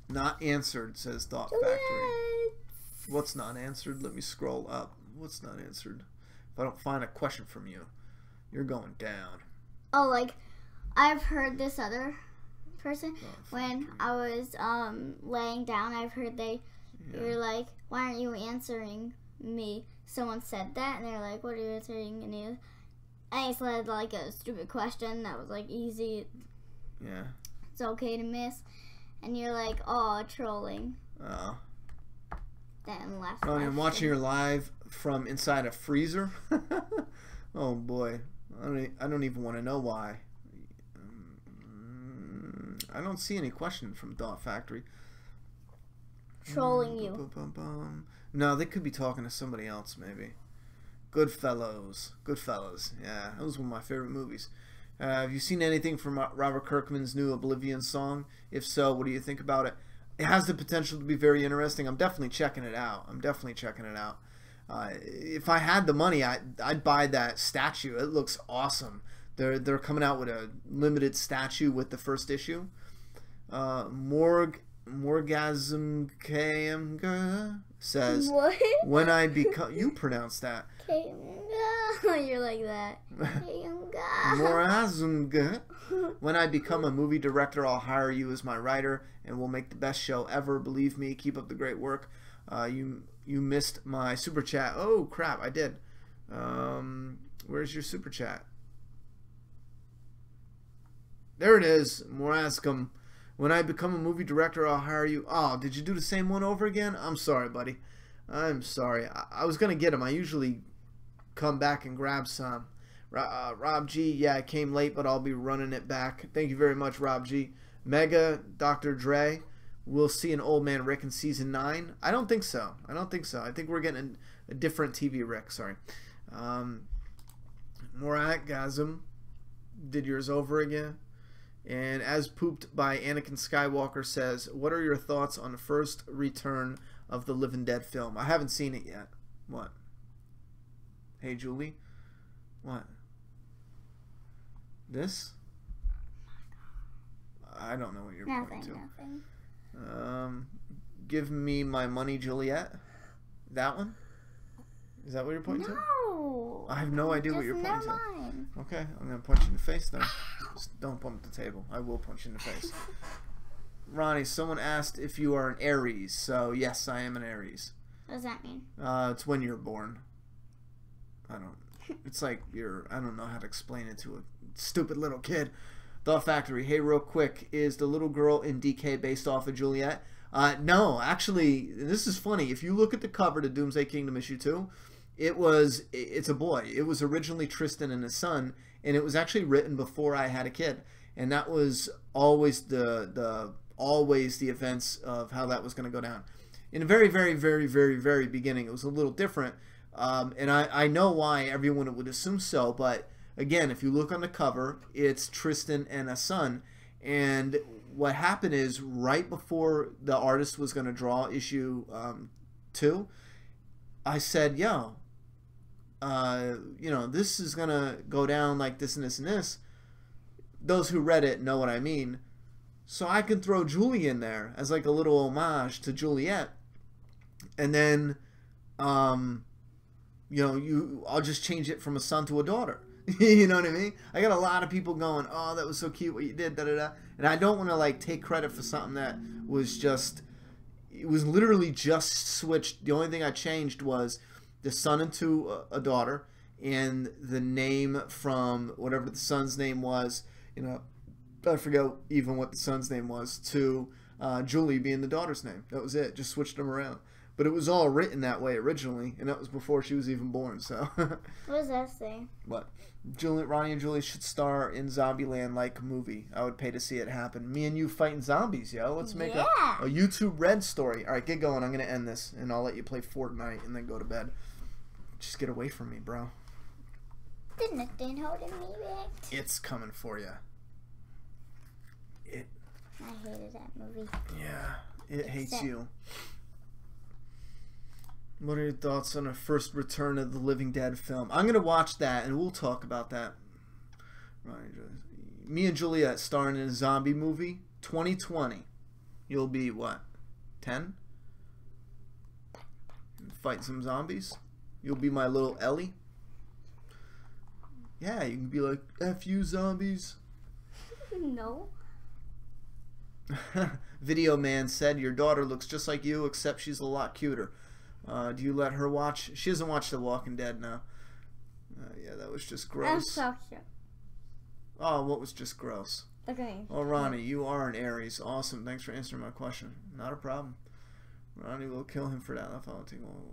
Not answered, says Thought Factory. What's not answered? Let me scroll up. What's not answered? If I don't find a question from you, you're going down. Oh, like, I've heard this other person when I was laying down. I've heard they were like, "Why aren't you answering me?" Someone said that, and they're like, "What are you answering?" And I said like a stupid question that was like easy. Yeah. It's okay to miss, and you're like, "Oh, trolling." Oh. Then left. Oh, and watching her live from inside a freezer. Oh boy, I don't even want to know why. I don't see any question from Thought Factory. Trolling you. No, they could be talking to somebody else, maybe. Goodfellas. Yeah, that was one of my favorite movies. Have you seen anything from Robert Kirkman's new Oblivion song? If so, what do you think about it? It has the potential to be very interesting. I'm definitely checking it out. If I had the money, I'd buy that statue. It looks awesome. They're coming out with a limited statue with the first issue. Morgasm KM says, What? when I become... You pronounce that. You're like that. Morgasm. When I become a movie director, I'll hire you as my writer, and we'll make the best show ever. Believe me, keep up the great work. You missed my super chat. Oh, crap, I did. Where's your super chat? There it is. Morascom. When I become a movie director, I'll hire you. Oh, did you do the same one over again? I'm sorry, buddy. I'm sorry. I was going to get them. I usually come back and grab some. Rob G, yeah, I came late, but I'll be running it back. Thank you very much, Rob G. Mega, Dr. Dre. We'll see an Old Man Rick in Season 9. I don't think so. I think we're getting a different TV Rick. Sorry. Moratgasm. Did yours over again? And As Pooped by Anakin Skywalker says, what are your thoughts on the first return of the Living Dead film? I haven't seen it yet. What? Hey, Julie? What? This? I don't know what you're pointing to. Nothing. Give me my money, Juliet. That one? Is that what you're pointing to? No. I have no idea what you're pointing to. Mine. Okay, I'm gonna punch you in the face then. Just don't bump the table. I will punch you in the face. Ronnie, someone asked if you are an Aries. So yes, I am an Aries. What does that mean? It's when you're born. It's like I don't know how to explain it to a stupid little kid. The Factory. Hey, real quick, is the little girl in DK based off of Juliet? No, actually, this is funny. If you look at the cover to Doomsday Kingdom issue 2, it's a boy. It was originally Tristan and his son, and it was actually written before I had a kid, and that was always the events of how that was going to go down. In the very, very, very, very, very beginning, it was a little different, and I know why everyone would assume so, but again, if you look on the cover, it's Tristan and a son, and what happened is right before the artist was going to draw issue 2, I said, yo, this is going to go down like this and this and this. Those who read it know what I mean. So I can throw Julie in there as like a little homage to Juliet. And then, I'll just change it from a son to a daughter. You know what I mean? I got a lot of people going, oh, that was so cute what you did, da-da-da. And I don't want to, like, take credit for something that was just, it was literally just switched. The only thing I changed was the son into a daughter, and the name from whatever the son's name was, I forget even what the son's name was, to Julie being the daughter's name. That was it. Just switched them around. But it was all written that way originally, and that was before she was even born, so. What does that say? What? Ronnie and Julie should star in Zombieland-like movie. I would pay to see it happen. Me and you fighting zombies, yo. Let's make a YouTube Red story. All right, get going. I'm going to end this, and I'll let you play Fortnite and then go to bed. Just get away from me, bro. There's nothing holding me back. It's coming for you. I hated that movie. Yeah, it hates you. What are your thoughts on the first Return of the Living Dead film? I'm going to watch that, and we'll talk about that. Right. Me and Juliet starring in a zombie movie. 2020. You'll be, what, 10? Fight some zombies? You'll be my little Ellie? Yeah, you can be like, F you zombies. No. Video Man said, your daughter looks just like you, except she's a lot cuter. Do you let her watch? She doesn't watch The Walking Dead now. Yeah, that was just gross. I'm so cute. Oh, what was just gross? Look at me. Oh, Ronnie, you are an Aries. Awesome. Thanks for answering my question. Not a problem. Ronnie will kill him for that.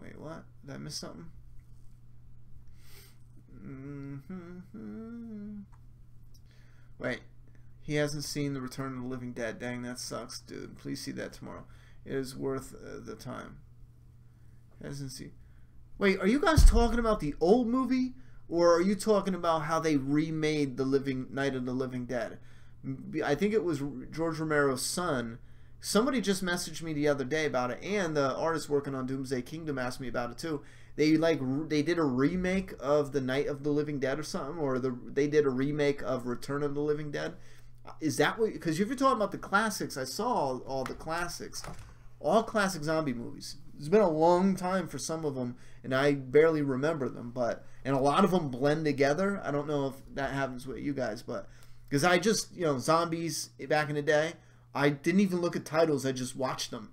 Wait, what? Did I miss something? Wait. He hasn't seen The Return of the Living Dead. Dang, that sucks, dude. Please see that tomorrow. It is worth the time. Hasn't seen. Wait, are you guys talking about the old movie? Or are you talking about how they remade the Night of the Living Dead? I think it was George Romero's son. Somebody just messaged me the other day about it, and the artist working on Doomsday Kingdom asked me about it too. They did a remake of the Night of the Living Dead or something, or they did a remake of Return of the Living Dead. Is that what? Because if you're talking about the classics, I saw all the classics, all classic zombie movies. It's been a long time for some of them, and I barely remember them. And a lot of them blend together. I don't know if that happens with you guys, but because I just, zombies back in the day, I didn't even look at titles. I just watched them.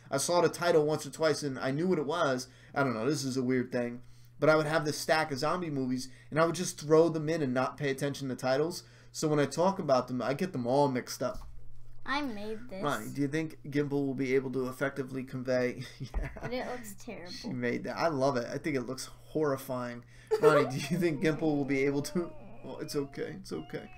I saw the title once or twice, and I knew what it was. I don't know. This is a weird thing, but I would have this stack of zombie movies, and I would just throw them in and not pay attention to titles. So when I talk about them, I get them all mixed up. I made this. Ronnie, do you think Gimbal will be able to effectively convey? Yeah. But it looks terrible. She made that. I love it. I think it looks horrifying. Ronnie, do you think Gimbal will be able to? Well, it's okay. It's okay.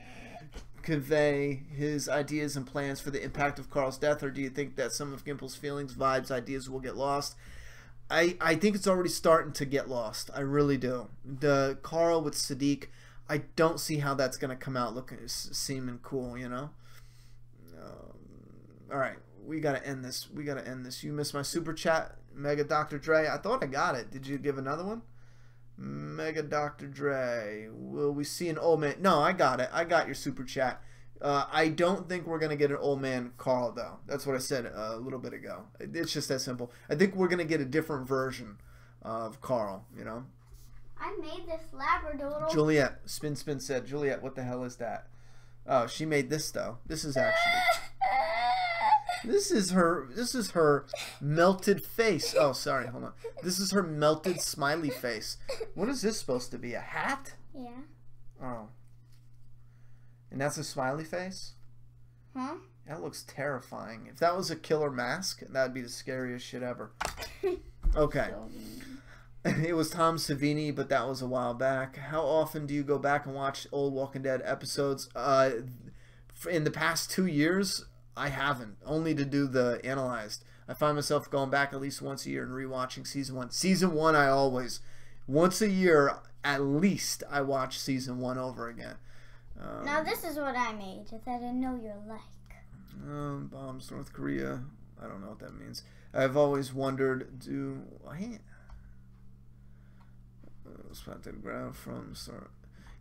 Convey his ideas and plans for the impact of Carl's death, or do you think that some of Gimbal's feelings, vibes, ideas will get lost? I think it's already starting to get lost. I really do. The Carl with Sadiq, I don't see how that's going to come out seeming cool, all right, we got to end this. You missed my super chat, Mega Dr. Dre. I thought I got it. Did you give another one? Mega Dr. Dre. Will we see an old man? No, I got it. I got your super chat. I don't think we're going to get an old man Carl, though. That's what I said a little bit ago. It's just that simple. I think we're going to get a different version of Carl, I made this labradoodle. Juliet, Spin said, Juliet, what the hell is that? Oh, she made this, though. This is actually... This is her melted face. Oh, sorry, hold on. This is her melted smiley face. What is this supposed to be? A hat? Yeah. Oh. And that's a smiley face? Huh? That looks terrifying. If that was a killer mask, that'd be the scariest shit ever. Okay. It was Tom Savini, but that was a while back. How often do you go back and watch old Walking Dead episodes? In the past 2 years, I haven't. Only to do the analyzed. I find myself going back at least once a year and rewatching season 1. Season 1, I always, once a year at least, I watch season 1 over again. Now this is what I made that I know you'll like. Bombs North Korea. I don't know what that means. I've always wondered, planted the ground from...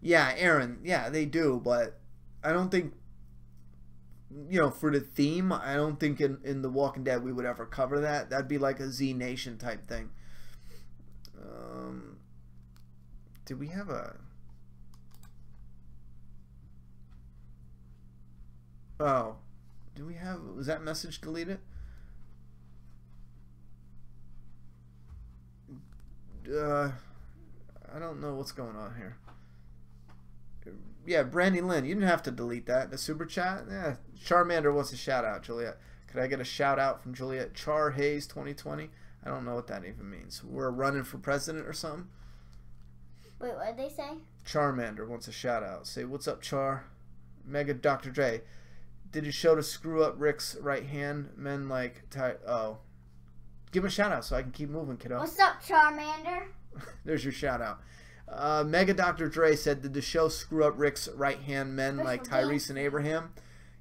Yeah, Aaron. Yeah, they do, but I don't think... for the theme, I don't think in The Walking Dead we would ever cover that. That'd be like a Z Nation type thing. Did we have a... Oh. Do we have... Was that message deleted? I don't know what's going on here. Yeah, Brandy Lynn, you didn't have to delete that. The super chat? Yeah. Charmander wants a shout out, Juliet. Could I get a shout out from Juliet? Char Hayes 2020? I don't know what that even means. We're running for president or something? Wait, what did they say? Charmander wants a shout out. Say, what's up, Char? Mega Dr. Dre. Did you show to screw up Rick's right hand? Men like... Oh. Give him a shout out so I can keep moving, kiddo. What's up, Charmander? There's your shout out. Mega Dr. Dre said, did the show screw up Rick's right-hand men like Tyrese and Abraham?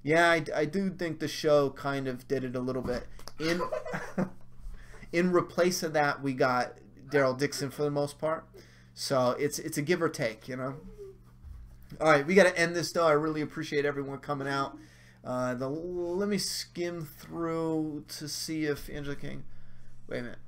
Yeah, I do think the show kind of did it a little bit. In replace of that, we got Daryl Dixon for the most part. So it's a give or take, All right, we got to end this, though. I really appreciate everyone coming out. Let me skim through to see if Angela King... Wait a minute.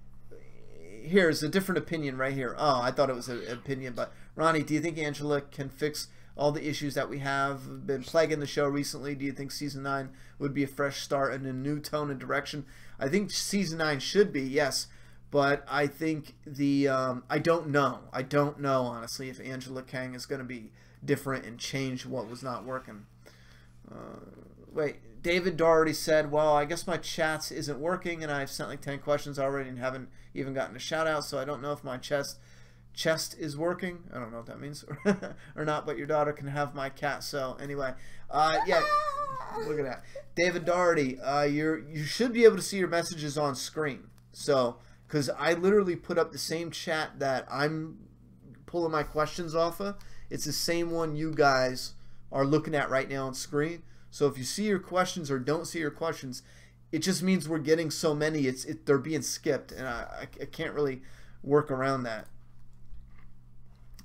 Here's a different opinion right here. Oh, I thought it was an opinion, but Ronnie, do you think Angela can fix all the issues that we have been plaguing the show recently. Do you think Season 9 would be a fresh start and a new tone and direction? I think Season 9 should be, yes. But I think I don't know. I don't know, honestly, if Angela Kang is going to be different and change what was not working. Wait, David Doherty said, well, I guess my chats isn't working, and I've sent like 10 questions already and haven't even gotten a shout out, so I don't know if my chest is working. I don't know what that means or not, but your daughter can have my cat. So anyway, yeah, look at that. David Doherty, you should be able to see your messages on screen. So, because I literally put up the same chat that I'm pulling my questions off of. It's the same one you guys are looking at right now on screen. So if you see your questions or don't see your questions, it just means we're getting so many. They're being skipped, and I can't really work around that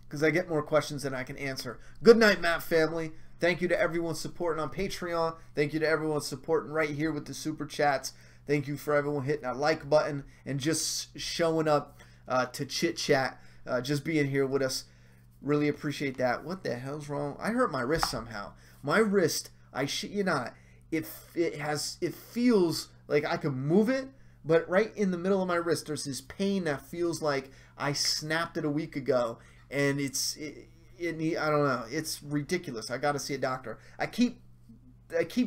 because I get more questions than I can answer. Good night, Matt family. Thank you to everyone supporting on Patreon. Thank you to everyone supporting right here with the super chats. Thank you for everyone hitting that like button and just showing up to chit chat, just being here with us. Really appreciate that. What the hell's wrong? I hurt my wrist somehow. My wrist, I shit you not, it feels like I can move it, but right in the middle of my wrist, there's this pain that feels like I snapped it a week ago, and I don't know. It's ridiculous. I got to see a doctor. I keep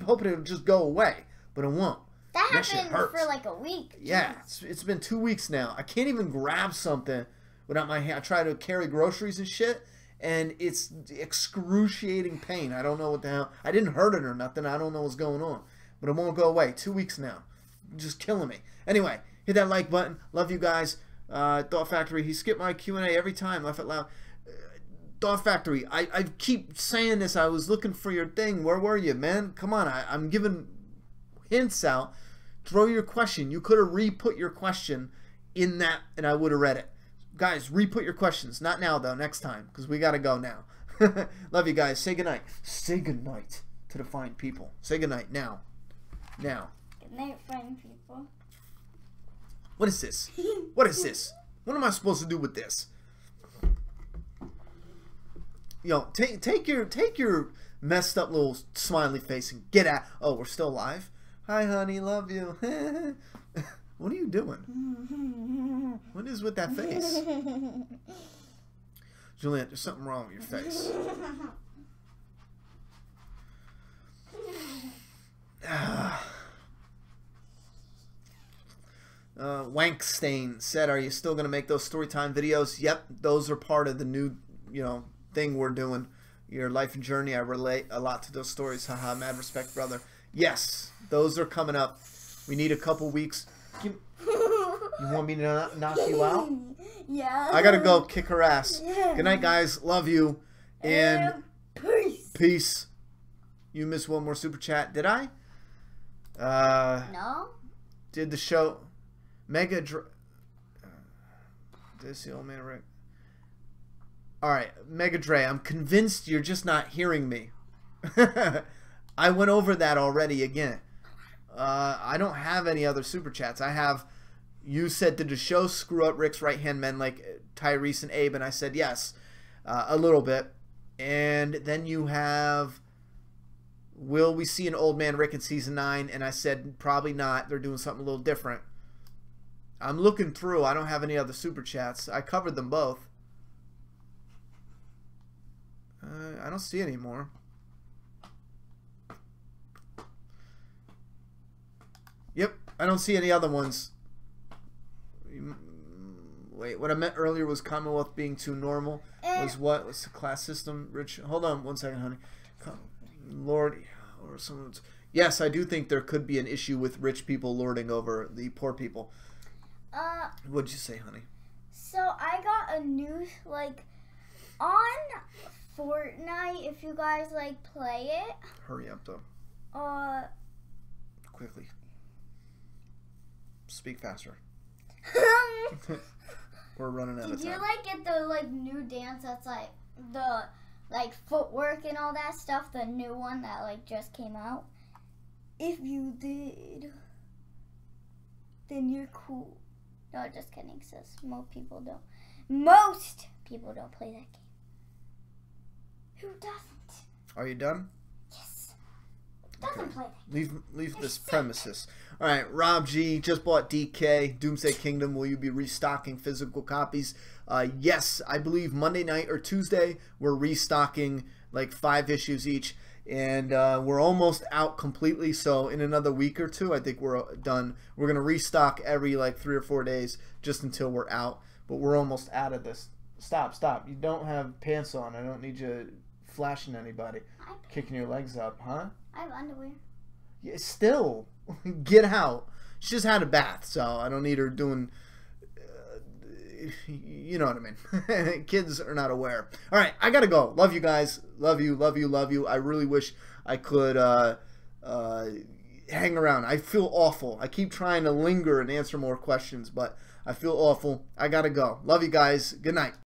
hoping it'll just go away, but it won't. That happened for like a week. Yeah, it's been 2 weeks now. I can't even grab something without my hand. I try to carry groceries and shit, and it's excruciating pain. I don't know what the hell. I didn't hurt it or nothing. I don't know what's going on, but it won't go away. 2 weeks now. Just killing me. Anyway, hit that like button. Love you guys. Thought Factory, he skipped my Q&A every time. Laugh out loud. Thought Factory, I keep saying this. I was looking for your thing. Where were you, man? Come on. I'm giving hints out. Throw your question. You could have re-put your question in that, and I would have read it. Guys, re-put your questions. Not now, though. Next time, because we got to go now. Love you guys. Say goodnight. Say goodnight to the fine people. Say goodnight now. Now. Good night, fine people. What is this? What is this? What am I supposed to do with this? Yo, take your messed up little smiley face and get out. Oh, we're still live? Hi, honey. Love you. What are you doing? What is with that face? Juliet, there's something wrong with your face. Wankstain said, are you still going to make those storytime videos? Yep, those are part of the new, thing we're doing. Your life and journey, I relate a lot to those stories. Haha, mad respect, brother. Yes, those are coming up. We need a couple weeks. You want me to knock you out? Yeah. I gotta go kick her ass. Good night, guys. Love you. And peace. Peace. You missed one more super chat. Did I? No. Did the show Mega this the old man Rick? Alright, Mega Dre, I'm convinced you're just not hearing me. I went over that already again. I don't have any other super chats. I have, you said, did the show screw up Rick's right-hand men like Tyrese and Abe? And I said yes, a little bit. And then you have, will we see an old man Rick in season 9? And I said probably not. They're doing something a little different. I'm looking through. I don't have any other super chats. I covered them both. I don't see any more. Yep, I don't see any other ones. Wait, what I meant earlier was Commonwealth being too normal. Was what? What's the class system? Rich, hold on 1 second, honey. Lord, or someone's. Yes, I do think there could be an issue with rich people lording over the poor people. What'd you say, honey? So I got a new, on Fortnite, if you guys play it. Hurry up though. Quickly. Speak faster. We're running out of time. Did you get the new dance that's the footwork and all that stuff, the new one that just came out? If you did, then you're cool. No, just kidding, sis. Most people don't play that game. Who doesn't? Are you done? Yes. Doesn't play that. Leave this premises. All right, Rob G just bought DK Doomsday Kingdom. Will you be restocking physical copies? Yes, I believe Monday night or Tuesday we're restocking like 5 issues each, and we're almost out completely. So in another week or two, I think we're done. We're gonna restock every like 3 or 4 days just until we're out. But we're almost out of this. Stop! You don't have pants on. I don't need you flashing anybody, kicking your legs up, huh? I have underwear. Yeah, still, get out. She just had a bath, so I don't need her doing. You know what I mean. Kids are not aware. All right, I gotta go. Love you guys. Love you. I really wish I could hang around. I feel awful. I keep trying to linger and answer more questions, but I feel awful. I gotta go. Love you guys. Good night.